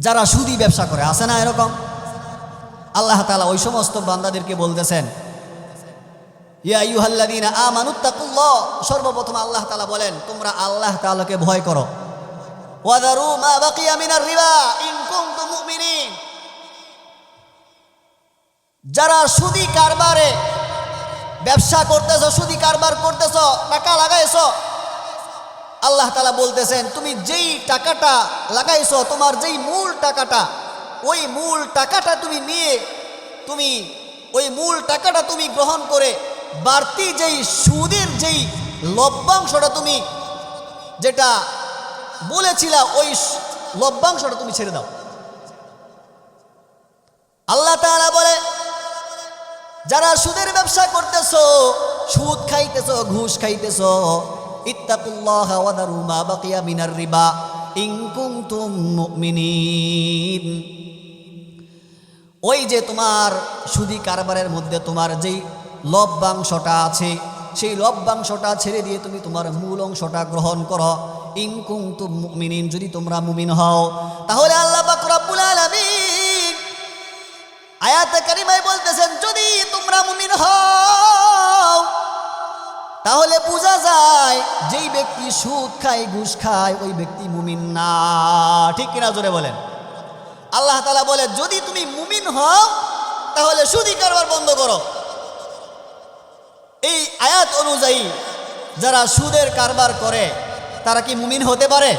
যারা সুদী ব্যবসা করে, আছে না এরকম? আল্লাহ তাআলা ওই সমস্ত বান্দাদেরকে বলতেছেন, ইয়া আইয়ুহাল্লাযীনা আমানুত্তাকুল্লাহ, সর্বপ্রথম আল্লাহ তাআলা বলেন তোমরা আল্লাহ তাআলাকে ভয় করো, ওয়া যারু মা বাকিয়া মিনার রিবা ইন কুনতুম মুমিনিন। যারা সুদী কারবারে ব্যবসা করতেছো, সুদী কারবার করতেছো, টাকা লাগাইছো, আল্লাহ তাআলা বলতেছেন তুমি যেই টাকাটা লাগাইছো, তোমার যেই মূল টাকাটা, ওই মূল টাকাটা তুমি নিয়ে, তুমি ওই মূল টাকাটা তুমি গ্রহণ করে বাড়তি যেই সুদের যেই লভ্যাংশটা তুমি যেটা বলেছিলা, ওই লভ্যাংশটা তুমি ছেড়ে দাও। আল্লাহ তাআলা বলে যারা সুদের ব্যবসা করতেছো, সুদ খাইতেছো, ঘুষ খাইতেছো, ইত্তাকুল্লাহা ওয়া যারু মা বাকিয়া মিনার রিবা ইন কুনতুম মুমিনিন। ওই যে তোমার সুদী কারবারের মধ্যে তোমার যেই লভ্যাংশটা আছে, সেই লভ্যাংশটা ছেড়ে দিয়ে তুমি তোমার মূল অংশটা গ্রহণ করো। ইন কুনতুম মুমিনিন, যদি তোমরা মুমিন হও। তাহলে আল্লাহ পাক রব্বুল আলামিন আয়াতে কারিমায় বলতেছেন, যদি তোমরা মুমিন হও তাহলে বোঝা যায় যেই ব্যক্তি সুদ খায়, ঘুষ খায়, ওই ব্যক্তি মুমিন না। ঠিক কিনা জোরে বলেন। আল্লাহ তাআলা বলে, যদি তুমি মুমিন হও তাহলে সুদি কারবার বন্ধ করো। এই আয়াত অনুযায়ী যারা সুদের কারবার করে তারা কি মুমিন হতে পারে?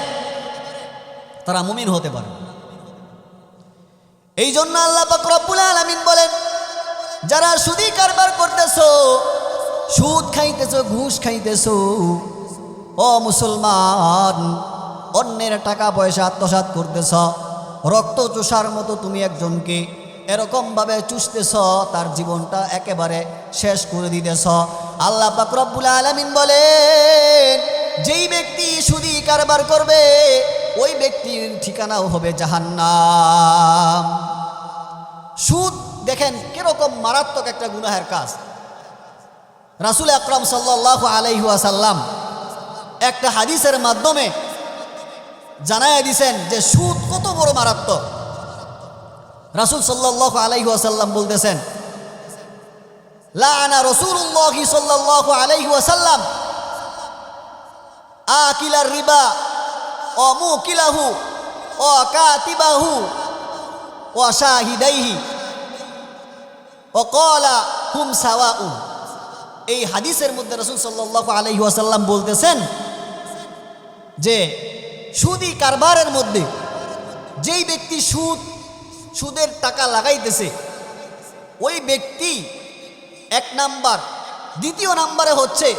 তারা মুমিন হতে পারে। এই জন্য আল্লাহ পাক রব্বুল আলামিন বলেন, যারা সুদি কারবার করতেছো, সুদ খাইতেছো, ঘুষ খাইতেছো, ও মুসলমান, অন্যের টাকা পয়সা আত্মসাৎ করতেছ, রক্ত চুষার মতো তুমি একজনকে এরকমভাবে চুষতেছ, তার জীবনটা একেবারে শেষ করে দিতেছ। আল্লাহ পাক রব্বুল আলামিন বলেন, যেই ব্যক্তি সুদি কারবার করবে ওই ব্যক্তির ঠিকানাও হবে জাহান্নাম। সুদ দেখেন কিরকম মারাত্মক একটা গুনাহের কাজ। রাসূল আকরাম সাল্লাল্লাহু আলাইহি ওয়াসাল্লাম একটা হাদিসের মাধ্যমে জানায় দিয়েছেন যে সুদ কত বড় মারাত্মক। রাসূল সাল্লাল্লাহু আলাইহি ওয়াসাল্লাম বলতেছেন, লাআনা রাসূলুল্লাহি সাল্লাল্লাহু আলাইহি ওয়াসাল্লাম আকিলার রিবা ও মুকিলাহু ও কাতিবাহু ও শাহিদাইহি ও ক্বালা হুম সাওয়াউন। এই হাদিসের মধ্যে রাসূল সাল্লাল্লাহু আলাইহি ওয়াসাল্লাম বলতেছেন যে সুদি কারবারের মধ্যে যেই ব্যক্তি সুদের টাকা লাগাইতেছে ওই ব্যক্তি এক নাম্বার, দ্বিতীয় নাম্বারে হচ্ছে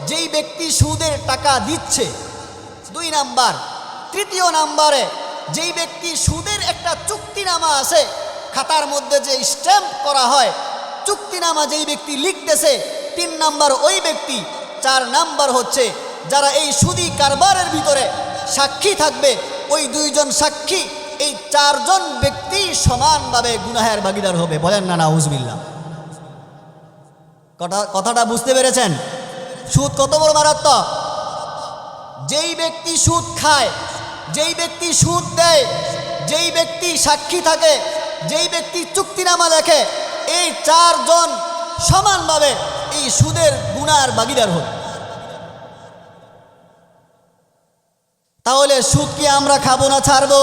যেই ব্যক্তি সুদের টাকা দিচ্ছে, দুই নাম্বার, তৃতীয় নাম্বারে যেই ব্যক্তি সুদের একটা চুক্তিনামা আছে, খাতার মধ্যে যে স্ট্যাম্প করা হয়, চুক্তিনামা যেই ব্যক্তি লিখতেছে, তিন নাম্বার ওই ব্যক্তি, চার নাম্বার হচ্ছে যারা এই সুদি কারবারের ভিতরে সাক্ষী থাকবে, ওই দুইজন সাক্ষী, এই চারজন ব্যক্তি সমানভাবে গুনাহের ভাগীদার হবে। বলেন না নাউজুবিল্লাহ। কথাটা বুঝতে পেরেছেন? সুদ কত বড় মারাত্মক। যেই ব্যক্তি সুদ খায়, যেই ব্যক্তি সুদ দেয়, যেই ব্যক্তি সাক্ষী থাকে, যেই ব্যক্তি চুক্তিনামা লেখে, এই চারজন সমানভাবে এই সুদের গুনার ভাগীদার হবে। তাহলে সুদ কি আমরা খাবো না ছাড়বো?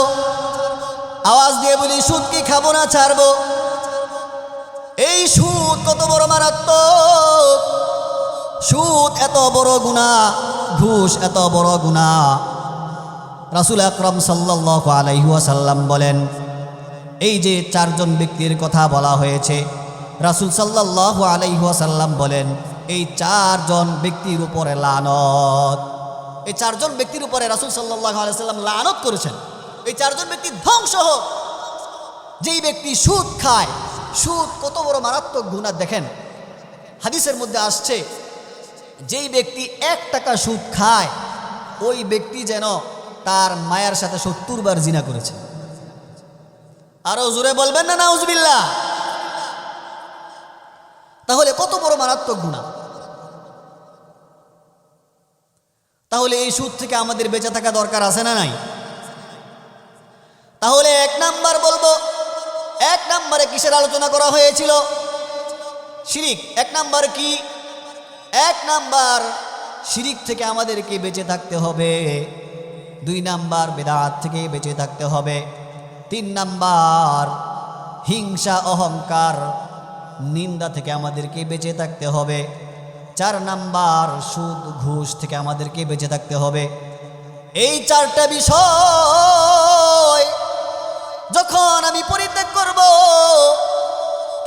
আওয়াজ দিয়ে বলি, সুদ কি খাবো না ছাড়বো? এই সুদ কত বড় মারাত্মক। সুদ এত বড় গুনাহ, ঘুষ এত বড় গুনাহ। রাসূল আকরাম সাল্লাল্লাহু আলাইহি ওয়াসাল্লাম বলেন, এই যে চারজন ব্যক্তির কথা বলা হয়েছে, রাসূল সাল্লাল্লাহু আলাইহি ওয়াসাল্লাম বলেন এই চারজন ব্যক্তির উপরে লানত। এই চারজন ব্যক্তির উপরে রাসূল সাল্লাল্লাহু আলাইহি ওয়াসাল্লাম লানত করেছেন। এই চারজন ব্যক্তি ধ্বংস হোক। যেই ব্যক্তি সুদ খায়, সুদ কত বড় মারাত্মক গুনাহ দেখেন। হাদিসের মধ্যে আসছে, যেই ব্যক্তি 1 টাকা সুদ খায় ওই ব্যক্তি যেন তার মায়ের সাথে 70 বার জিনা করেছে। আরো জোরে বলবেন না নাউজুবিল্লাহ। তাহলে কত বড় মারাত্মক গুনাহ। তাহলে এই সুদ থেকে আমাদের বেঁচে থাকা দরকার আছে না নাই? তাহলে 1 নাম্বার বলবো, 1 নাম্বারে কিসের আলোচনা করা হয়েছিল? শিরিক। 1 নাম্বার কি? 1 নাম্বার শিরিক থেকে আমাদেরকে বেঁচে থাকতে হবে। 2 নাম্বার বিদআত থেকে বেঁচে থাকতে হবে। 3 নাম্বার হিংসা, অহংকার, নিন্দা থেকে আমাদেরকে বেঁচে থাকতে হবে। 4 নাম্বার সুদ, ঘুষ থেকে আমাদেরকে বেঁচে থাকতে হবে। এই 4টা বিষয় যখন আমি পরিত্যাগ করব,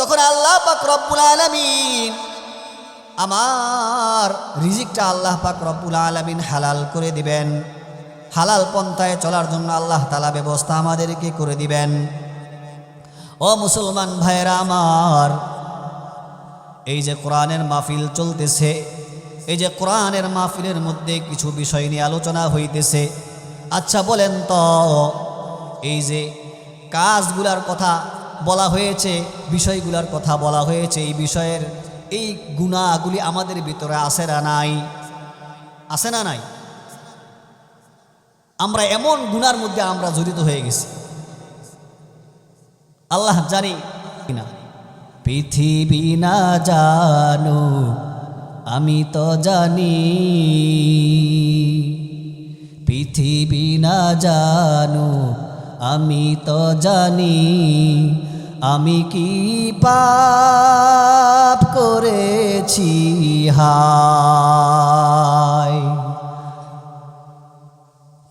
তখন আল্লাহ পাক রব্বুল আলামিন আমার রিজিকটা আল্লাহ পাক রব্বুল আলামিন হালাল করে দিবেন। হালাল পন্থায় চলার জন্য আল্লাহ তাআলা ব্যবস্থা আমাদেরকে করে দিবেন। ও মুসলমান ভাইরা আমার, এই যে কোরআনের মাহফিল চলতেছে, এই যে কোরআনের মাহফিলের মধ্যে কিছু বিষয় নিয়ে আলোচনা হইতেছে। আচ্ছা বলেন তো, এই যে কাজগুলার কথা বলা হয়েছে, বিষয়গুলার কথা বলা হয়েছে, এই বিষয়ের এই গুনাহগুলি আমাদের ভিতরে আছে না নাই? আছে না নাই? আমরা এমন গুনার মধ্যে আমরা জড়িত হয়ে গেছি, আল্লাহ জানি কিনা। পৃথিবী না জানো আমি তো জানি, পৃথিবী না জানো আমি তো জানি, আমি কি পাপ করেছি হায়।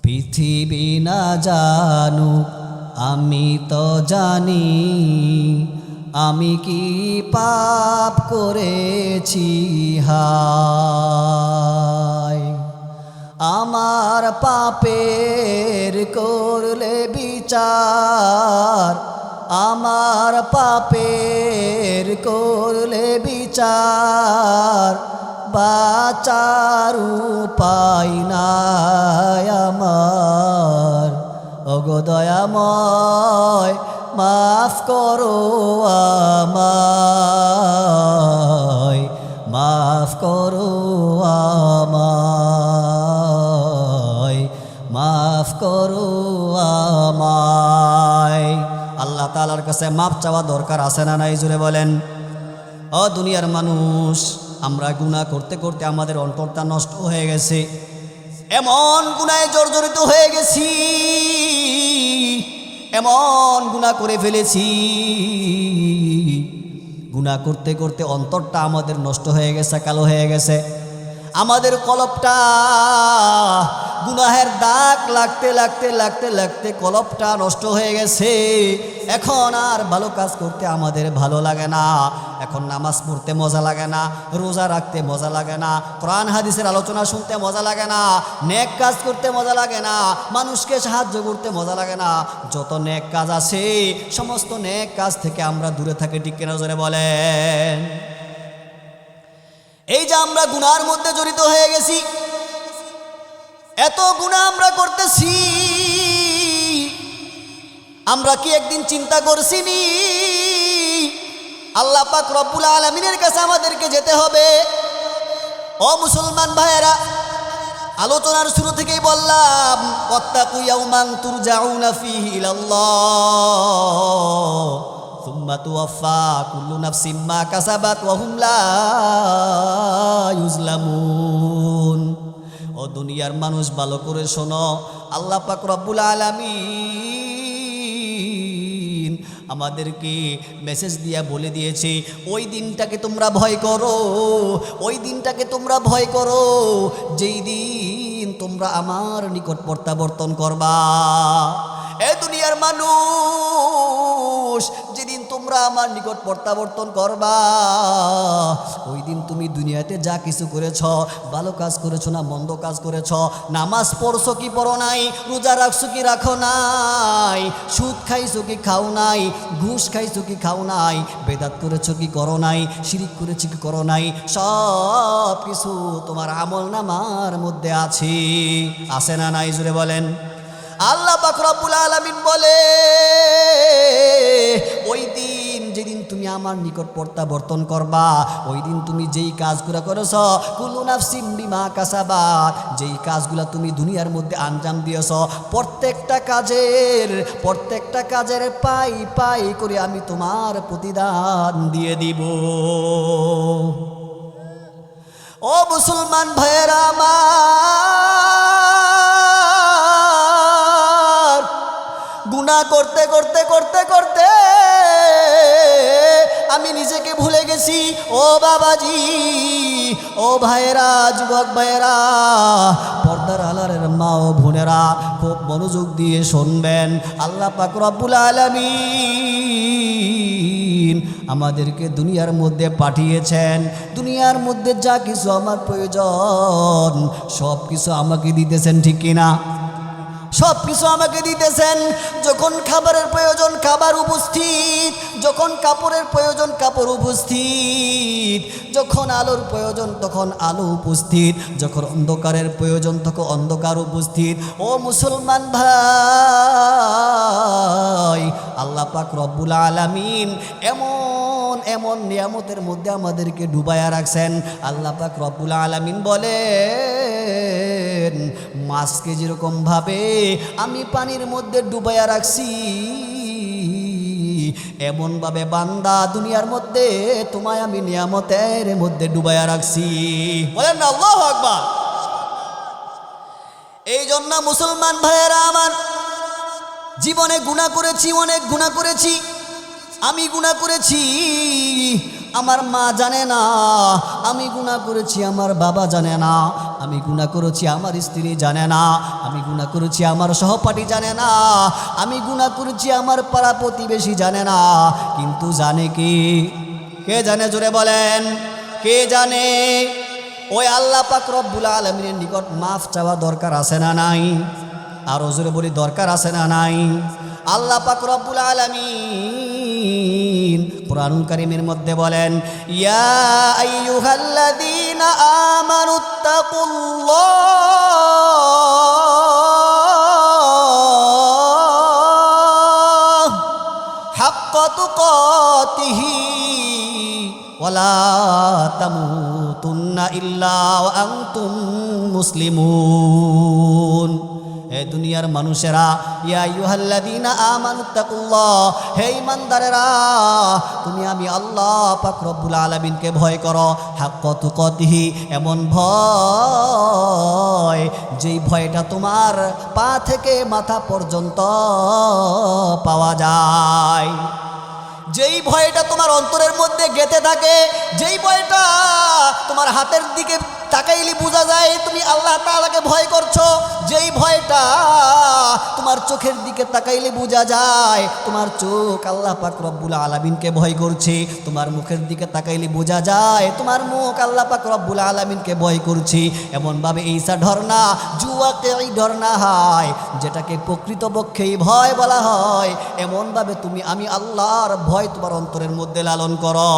পৃথিবী না জানো আমি তো জানি, আমি কি পাপ করেছি হায়। আমার পাপের করলে বিচার, আমার পাপের করলে বিচার, বাঁচার উপায় নাই আমার। ওগো দয়াময় মাফ করো আমায়, মাফ করো আমায়, মাফ করো আমায়। আল্লাহ তাআলার কাছে মাফ চাওয়া দরকার আছে না নাই? জুড়ে বলেন। ও দুনিয়ার মানুষ, আমরা গুনাহ করতে করতে আমাদের অন্তরটা নষ্ট হয়ে গেছে, এমন গুনাহে জর্জরিত হয়ে গেছি, এমন গুনাহ করে ফেলেছি, গুনাহ করতে করতে অন্তরটা আমাদের নষ্ট হয়ে গেছে, কালো হয়ে গেছে। আমাদের কলবটা গুনাহের দাগ লাগতে লাগতে লাগতে লাগতে কলবটা নষ্ট হয়ে গেছে। এখন আর ভালো কাজ করতে আমাদের ভালো লাগে না, এখন নামাজ পড়তে মজা লাগে না, রোজা রাখতে মজা লাগে না, কোরআন হাদিসের আলোচনা শুনতে মজা লাগে না, নেক কাজ করতে মজা লাগে না, মানুষকে সাহায্য করতে মজা লাগে না। যত নেক কাজ আছে সমস্ত নেক কাজ থেকে আমরা দূরে থাকি, ঠিক কিনা জোরে বলেন। এই যে আমরা গুনার মধ্যে জড়িত হয়ে গেছি, এত গুনাহ আমরা করতেছি, আমরা কি একদিন চিন্তা করছি নি আল্লাহ পাক রব্বুল আলামিনের কাছে আমাদেরকে যেতে হবে? ও মুসলমান ভাইয়েরা, আলোচনার শুরু থেকেই বললাম, ওয়াত্তাকু ইয়াওমান তুরজাউনা ফীহি ইলাল্লাহ সুম্মা তুওয়াফা কুল্লু নাফসিম মা কাসাবাত ওয়া হুম লা ইউজলামুন। ও দুনিয়ার মানুষ, ভালো করে শোনো, আল্লাহ পাক রব্বুল আলামিন আমাদেরকে মেসেজ দিয়া বলে দিয়েছে, ওই দিনটাকে তোমরা ভয় করো, ওই দিনটাকে তোমরা ভয় করো যেই দিন তোমরা আমার নিকট প্রত্যাবর্তন করবা। এ দুনিয়ার মানুষ, যেদিন তোমরা আমার নিকট প্রত্যাবর্তন করবা, ওই দিন তুমি দুনিয়াতে যা কিছু করেছ, ভালো কাজ করেছো না মন্দ কাজ করেছ, নামাজ পড়ছো কি পড়ো নাই, রোজা রাখছো কি রাখো নাই, সুদ খাইছো কি খাও নাই, ঘুষ খাইছো কি খাও নাই, বেদাত করেছো কি করো নাই, শিরিক করেছো কি করো নাই, সব কিছু তোমার আমল নামার মধ্যে আছে না নাই? জুড়ে বলেন। আল্লাহ পাক রব্বুল আলামিন বলে, ওই দিন যেদিন তুমি আমার নিকট প্রত্যাবর্তন করবা, ওই দিন তুমি যেই কাজগুলো করেছ, কুল্লু নাফসিম বিমা কাসাবাত, যেই কাজগুলো তুমি দুনিয়ার মধ্যে আঞ্জাম দিয়েছ, প্রত্যেকটা কাজের পাই পাই করে আমি তোমার প্রতিদান দিয়ে দিব। ও মুসলমান ভাইয়েরা আমার, গুনাহ করতে করতে করতে করতে আমি নিজেকে ভুলে গেছি। ও বাবাজি, ও ভাইয়েরা, যুবক ভাইয়েরা, পর্দার আলারের মা ও বোনেরা, খুব মনোযোগ দিয়ে শুনবেন। আল্লাহ পাক রব্বুল আলামিন আমাদেরকে দুনিয়ার মধ্যে পাঠিয়েছেন, দুনিয়ার মধ্যে যা কিছু আমার প্রয়োজন সব কিছু আমাকে দিতেছেন, ঠিক কিনা? সব কিছু আমাকে দিতেছেন। যখন খাবারের প্রয়োজন খাবার উপস্থিত, যখন কাপড়ের প্রয়োজন কাপড় উপস্থিত, যখন আলোর প্রয়োজন তখন আলো উপস্থিত, যখন অন্ধকারের প্রয়োজন তখন অন্ধকার উপস্থিত। ও মুসলমান ভাই, আল্লাহ পাক রব্বুল আলামিন এমন এমন নিয়ামতের মধ্যে আমাদেরকে ডুবাইয়া রাখছেন। আল্লাহ পাক রব্বুল আলামিন বলেন, মাছকে যেরকম ভাবে আমি পানির মধ্যে ডুবাইয়া রাখছি, এমনভাবে বান্দা দুনিয়ার মধ্যে তোমায় আমি নিয়ামতের মধ্যে ডুবাইয়া রাখছি। বলেন না আল্লাহু আকবার। এই জন্য মুসলমান ভাইয়েরা আমার, জীবনে গুনাহ করেছি, অনেক গুনাহ করেছি। আমি গুনাহ করেছি, আমার মা জানে না। আমি গুনাহ করেছি, আমার বাবা জানে না। আমি গুনাহ করেছি, আমার স্ত্রী জানে না। আমি গুনাহ করেছি, আমার সহপাঠী জানে না। আমি গুনাহ করেছি, আমার পাড়া প্রতিবেশী জানে না। কিন্তু জানে কি? কে জানে? জোরে বলেন, কে জানে? ওই আল্লাহ পাক রব্বুল আলামিনের নিকট মাফ চাওয়া দরকার আছে না নাই? আরো জোরে বলি, দরকার আছে না নাই? আল্লাহ পাক রব্বুল আলামিন কুরআনুল কারীমের মধ্যে বলেন, ইয়া আইয়ুহাল্লাযীনা আমানুত্তাকুল্লাহ হাক্কা তুকাতিহি ওয়ালা তামুতুন্না ইল্লা ওয়া আনতুম মুসলিমুন। হে দুনিয়ার মানুষেরা, ইয়া আইয়ুহাল্লাযীনা আমানুত্তাকুল্লাহ, হে ঈমানদারেরা, তুমি আমি আল্লাহ পাক রব্বুল আলামিনকে ভয় করো। হাক্কা তুকাতিহি, এমন ভয় যেই ভয়টা তোমার পা থেকে মাথা পর্যন্ত পাওয়া যায়, যেই ভয়টা তোমার অন্তরের মধ্যে গেঁথে থাকে, যেই ভয়টা তোমার হাতের দিকে তাকাইলে বোঝা যায় তুমি আল্লাহ তাআলাকে ভয় করছো, যেই ভয়টা তোমার চোখের দিকে তাকাইলে বোঝা যায় তোমার চোখ আল্লাহ পাক রব্বুল আলামিনকে ভয় করছে, তোমার মুখের দিকে তাকাইলে বোঝা যায় তোমার মুখ আল্লাহ পাক রব্বুল আলামিনকে ভয় করছে। এমনভাবে এইসা ঝর্ণা জুয়াকে এই ঝর্ণা হয়, যেটাকে প্রকৃতপক্ষেই ভয় বলা হয়, এমনভাবে তুমি আমি আল্লাহর ভয় তোমার অন্তরের মধ্যে লালন করো।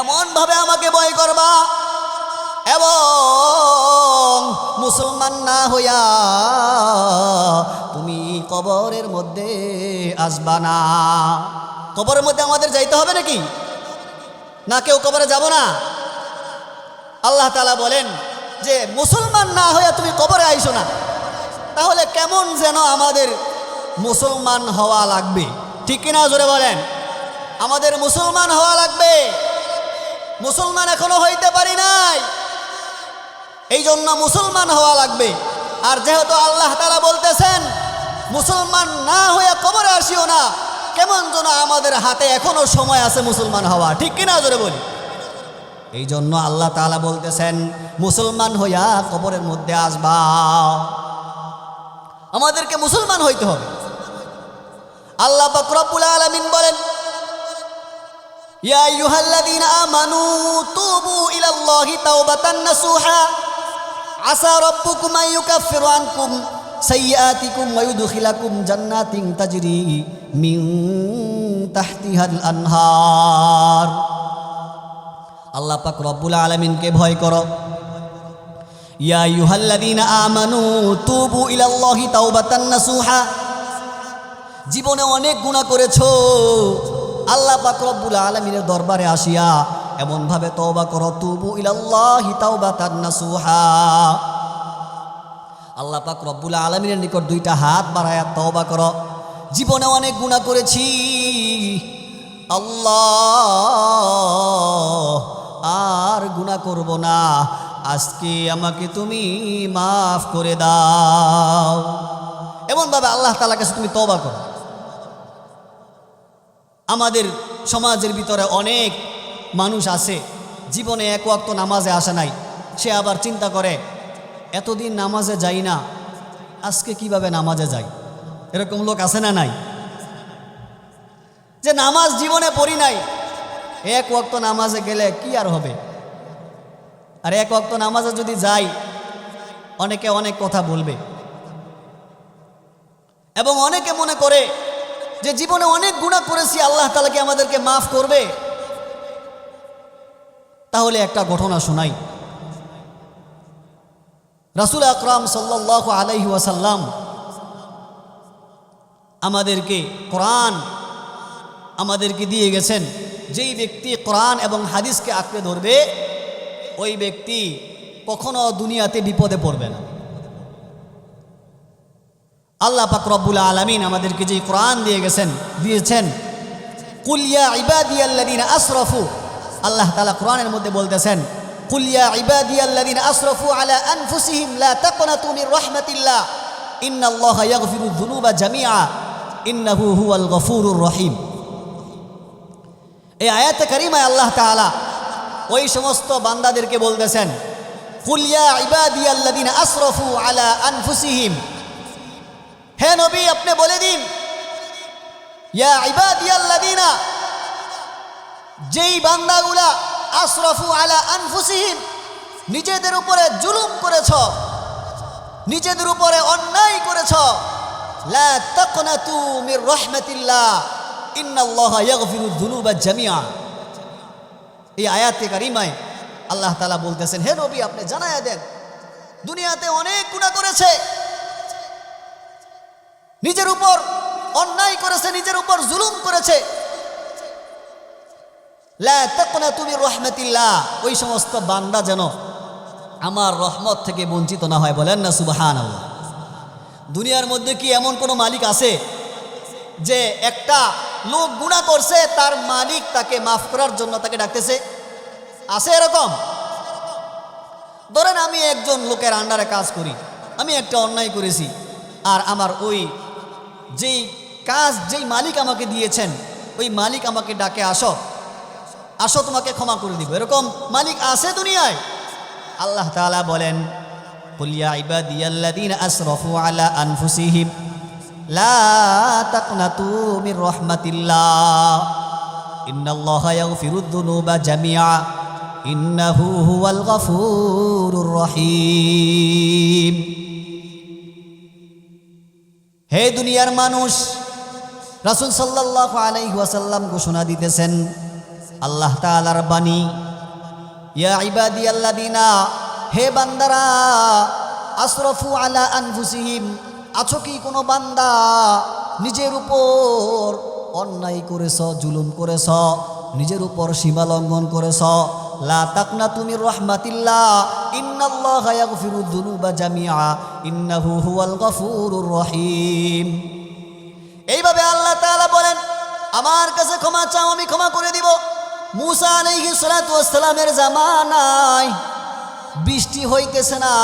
এমনভাবে আমাকে ভয় করবা এবং মুসলমান না হইয়া তুমি কবরের মধ্যে আসবা না। কবরের মধ্যে আমাদের যাইতে হবে নাকি? না, কেউ কবরে যাব না। আল্লাহ তাআলা বলেন যে মুসলমান না হইয়া তুমি কবরে আইসো না। তাহলে কেমন যেন আমাদের মুসলমান হওয়া লাগবে, ঠিক কিনা? জোরে বলেন, আমাদের মুসলমান হওয়া লাগবে। মুসলমান এখনো হইতে পারি নাই, এই জন্য মুসলমান হওয়া লাগবে। আর যেহেতু আল্লাহ তাআলা বলতেছেন মুসলমান না হয়ে কবরে আসিও না, কেমন যেন আমাদের হাতে এখনো সময় আছে মুসলমান হওয়া, ঠিক কিনা? জোরে বলি। এই জন্য আল্লাহ তাআলা বলতেছেন মুসলমান হইয়া কবরের মধ্যে আসবা। আমাদেরকে মুসলমান হইতে হবে। আল্লাহ পাক রব্বুল আলামিন বলেন, ইয়া আইয়ুহাল্লাযীনা আমানু তুবু ইলাল্লাহি তাওবাতান নাসুহা আসা রাব্বুকুম আন ইউকাফিরা আনকুম সাইয়্যাতিকুম ওয়া ইউদখিলাকুম জান্নাতিন তাজরি মিন তাহতিহাল আনহার। আল্লাহ পাক রব্বুল আলামিনকে ভয় করো। ইয়া আইয়ুহাল্লাযীনা আমানু তুবু ইলাল্লাহি তাওবাতান নাসুহা। জীবনে অনেক গুনাহ করেছো, আল্লাহ পাক রব্বুল আলামিনের দরবারে আসিয়া এমনভাবে তওবা করো, তুবু ইলাল্লাহি তাওবাতান নাসুহা। আল্লাহ পাক রব্বুল আলামিনের নিকট দুইটা হাত বাড়ায়া তওবা করো। জীবনে অনেক গুনাহ করেছি, আল্লাহ আর গুনাহ করব না, আজকে আমাকে তুমি মাফ করে দাও। এমনভাবে আল্লাহ তাআলার কাছে তুমি তওবা করো। আমাদের সমাজের ভিতরে অনেক মানুষ আছে জীবনে এক ওয়াক্ত নামাজে আসে নাই, সে আবার চিন্তা করে এতদিন নামাজে যাই না, আজকে কিভাবে নামাজে যাই। এরকম লোক আছে না নাই? যে নামাজ জীবনে পড়ি নাই, এক ওয়াক্ত নামাজে গেলে কি আর হবে। আর এক ওয়াক্ত নামাজে যদি যাই অনেকে অনেক কথা বলবে এবং অনেকে মনে করে যে জীবনে অনেক গুনাহ করেছি, আল্লাহ তাআলা কি আমাদেরকে মাফ করবে? তাহলে একটা ঘটনা শোনাই। রাসূল আকরাম সাল্লাল্লাহু আলাইহি ওয়াসাল্লাম আমাদেরকে কোরআন আমাদেরকে দিয়ে গেছেন, যেই ব্যক্তি কোরআন এবং হাদিসকে আঁকড়ে ধরবে ওই ব্যক্তি কখনো দুনিয়াতে বিপদে পড়বে না। আল্লাহ পাক রব্বুল আলামিন আমাদেরকে যে কোরআন দিয়েছেন কুল ইয়া ইবাদিয়াল্লাযিনা আসরাফু, আল্লাহ তাআলা কোরআনের মধ্যে বলতেছেন কুল ইয়া ইবাদিয়াল্লাযিনা আসরাফু আলা আনফুসিহিম লা তাকনাতু মির রাহমাতিল্লাহ ইন্নাল্লাহা ইয়াগফিরুয যুনুবা জামিআ ইন্নাহু হুয়াল গফুরুর রহিম। এই আয়াতে কারিমায় আল্লাহ তাআলা ওই সমস্ত বান্দাদেরকে বলতেছেন কুল ইয়া ইবাদিয়াল্লাযিনা আসরাফু আলা আনফুসিহিম, হে নবী আপনি বলে দিন ইয়া ইবাদিয়াল্লাযিনা, যেই বান্দাগুলা আসরাফু আলা আনফুসিহিম নিজেদের উপরে জুলুম করেছ, নিজেদের উপরে অন্যায় করেছ, লা তাকনাতু মির রাহমাতিল্লাহ ইন্নাল্লাহা ইয়াগফিরুয যুনুবা জামিআ। এই আয়াতে কারিমায় আল্লাহ তাআলা বলতেছেন হে নবী আপনি জানায়া দেন দুনিয়াতে অনেক গুনাহ করেছে, নিজের উপর অন্যায় করেছে, নিজের উপর জুলুম করেছে, লা তাকনাতু মির রাহমাতিল্লাহ, ওই সমস্ত বান্দা যেন আমার রহমত থেকে বঞ্চিত না হয়। বলেন না সুবহানাল্লাহ। দুনিয়ার মধ্যে কি এমন কোনো মালিক আছে যে একটা লোক গুনাহ করছে তার মালিক তাকে মাফ করার জন্য তাকে ডাকতেছে? আছে এরকম? ধরেন আমি একজন লোকের আন্ডারে কাজ করি, আমি একটা অন্যায় করেছি, আর আমার ওই যেই মালিক আমাকে দিয়েছেন ওই মালিক আমাকে ডাকে আসো আসো তোমাকে ক্ষমা করে দিব, এরকম মালিক আছে দুনিয়ায়? আল্লাহ তাআলা বলেন কুল ইয়া ইবাদিয়াল্লাযিনা আসরাফু আলা আনফুসিহিম লা তাকনাতু মির রাহমাতিল্লাহ ইন্নাল্লাহা ইয়াগফিরুয যুনুবা জামিআ ইন্নাহু হুয়াল গফুরুর রহিম। হে দুনিয়ার মানুষ, রাসূল সাল্লাল্লাহু আলাইহি ওয়াসাল্লাম ঘোষণা দিতেছেন আল্লাহ তাআলার বাণী, ইয়া ইবাদিয়াল্লাযিনা, হে বান্দারা, আসরাফু আলা আনফুসিহিম, আছো কি কোনো বান্দা নিজের উপর অন্যায় করেছ, জুলুম করেছ, নিজের উপর সীমা লঙ্ঘন করেছ, লা তাকনাতু মির রাহমাতিল্লাহ ইন্নাল্লাহা ইয়াগফিরুয যুনুবা জামিআ ইন্নাহু হুয়াল গফুরুর রহিম। এইভাবে আল্লাহ তাআলা বলেন আমার কাছে ক্ষমা চাও আমি ক্ষমা করে দিব। মূসা আলাইহিস সালাতু ওয়াস সালামের জামানায় বৃষ্টি হইতেছে না,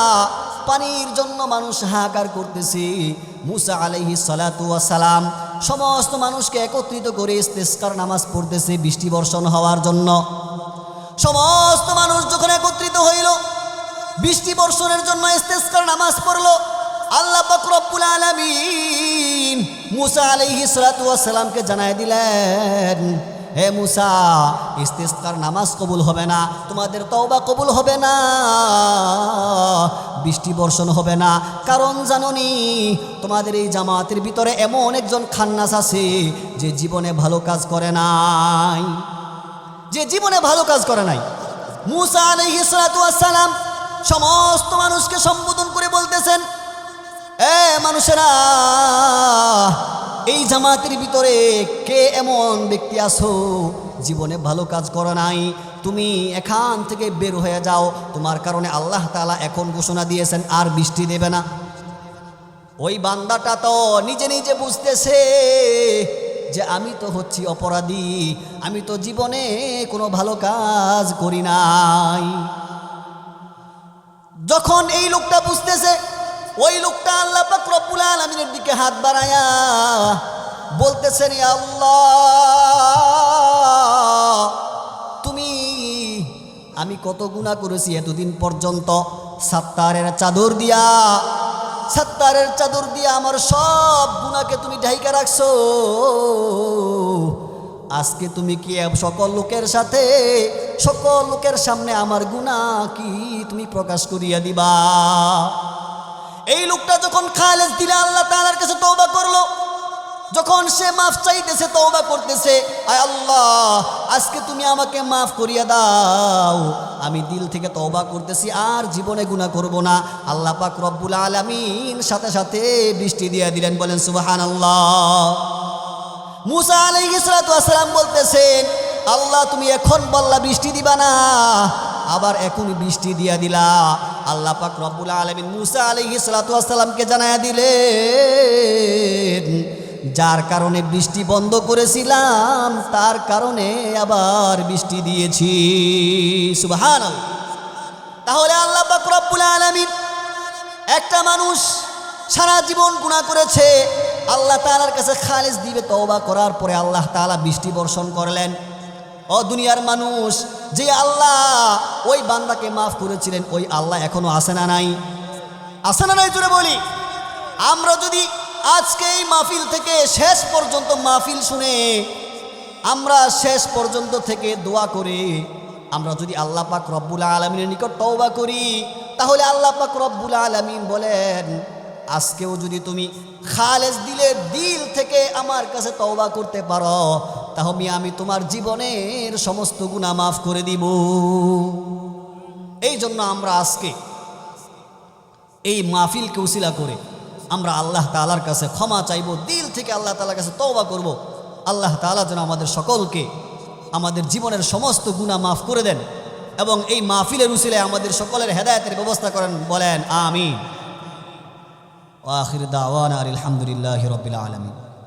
পানির জন্য মানুষ হাহাকার করতেছে। মূসা আলাইহিস সালাতু ওয়াস সালাম সমস্ত মানুষকে একত্রিত করে ইস্তিসকার নামাজ পড়তেছে বৃষ্টি বর্ষণ হওয়ার জন্য। সমস্ত মানুষ যখন একত্রিত হইল বৃষ্টি বর্ষণের জন্য ইস্তিসকার নামাজ পড়লো, আল্লাহ পাক রব্বুল আলামিন মূসা আলাইহিস সালাতু ওয়াস সালামকে জানায় দিলেন, হে মূসা, ইস্তিসকার নামাজ কবুল হবে না, তোমাদের তওবা কবুল হবে না, বৃষ্টি বর্ষণ হবে না। কারণ জানোনি তোমাদের এই জামাতের ভিতরে এমন একজন খান্নাস আছে যে জীবনে ভালো কাজ করে নাই, যে জীবনে ভালো কাজ করে নাই। মূসা আলাইহিস সালাতু ওয়াস সালাম সমস্ত মানুষকে সম্বোধন করে বলতেছেন, এ মানুষেরা, এই জামাতের ভিতরে কে এমন ব্যক্তি আছো জীবনে ভালো কাজ করে নাই, তুমি এখান থেকে বের হয়ে যাও, তোমার কারণে আল্লাহ তাআলা এখন ঘোষণা দিয়েছেন আর বৃষ্টি দেবে না। ওই বান্দাটা তো নিজে নিজে বুঝতেছে যে আমি তো হচ্ছি অপরাধী, আমি তো জীবনে কোনো ভালো কাজ করি নাই। যখন এই লোকটা বুঝতেছে, ওই লোকটা আল্লাহ পাক রব্বুল আলামিনের দিকে হাত বাড়ায়া বলতেছেন, ইয়া আল্লাহ, তুমি, আমি কত গুনাহ করেছি এতদিন পর্যন্ত, সাত্তারের চাদর দিয়া আমার সব গুনাহকে তুমি ঢাইকা রাখছো। আজকে তুমি কি সকল লোকের সামনে আমার গুনাহ কি তুমি প্রকাশ করিয়া দিবা? এই লোকটা যখন খালেস দিলে আল্লাহ তাআলার কাছে তওবা করলো, যখন সে মাফ চাইতেছে, তওবা করতেছে, আয় আল্লাহ আজকে তুমি আমাকে মাফ করিয়া দাও, আমি দিল থেকে তওবা করতেছি, আর জীবনে গুনাহ করব না। আল্লাহ পাক রব্বুল আলামিন সাথে সাথে বৃষ্টি দিয়ে দিলেন। বলেন সুবহানাল্লাহ। মুসা আলাইহিস সালাতু ওয়াস সালাম বলতেছেন, আল্লাহ তুমি এখন বললা বৃষ্টি দিবা না, আবার এখনই বৃষ্টি দিয়া দিলা। আল্লাহ পাক রব্বুল আলামিন মুসা আলাইহিস সালাতু ওয়াস সালামকে জানায়া দিলেন, যার কারণে বৃষ্টি বন্ধ করেছিলাম তার কারণে আবার বৃষ্টি দিয়েছি। সুবহানাল্লাহ। তাহলে আল্লাহ পাক রব্বুল আলামিন, একটা মানুষ সারা জীবন গুনাহ করেছে, আল্লাহ তাআলার কাছে খালিস দিবে তওবা করার পরে আল্লাহ তাআলা বৃষ্টি বর্ষণ করলেন। ও দুনিয়ার মানুষ, যে আল্লাহ ওই বান্দাকে মাফ করেছিলেন, ওই আল্লাহ এখনো আছে না নাই? আছে না নাই? জোরে বলি। আমরা যদি আজকে এই মাহফিল থেকে শেষ পর্যন্ত মাহফিল শুনে আমরা শেষ পর্যন্ত থেকে দোয়া করে আমরা যদি আল্লাহ পাক রব্বুল আলামিনের নিকট তওবা করি, তাহলে আল্লাহ পাক রব্বুল আলামিন বলেন, আজকেও যদি তুমি খালেস দিলে দিল থেকে আমার কাছে তওবা করতে পারো, তাহলে আমি তোমার জীবনের সমস্ত গুনাহ মাফ করে দিব। এই জন্য আমরা আজকে এই মাহফিলকে উসিলা করে আমরা আল্লাহ তাআলার কাছে ক্ষমা চাইব, দিল থেকে আল্লাহ তাআলার কাছে তওবা করব। আল্লাহ তাআলা যেন আমাদের সকলকে আমাদের জীবনের সমস্ত গুনাহ মাফ করে দেন এবং এই মাহফিলের উসিলায় আমাদের সকলের হেদায়েতের ব্যবস্থা করেন। বলেন আমিন। ওয়া আখির দাওয়ানা আলহামদুলিল্লাহি রাব্বিল আলামিন।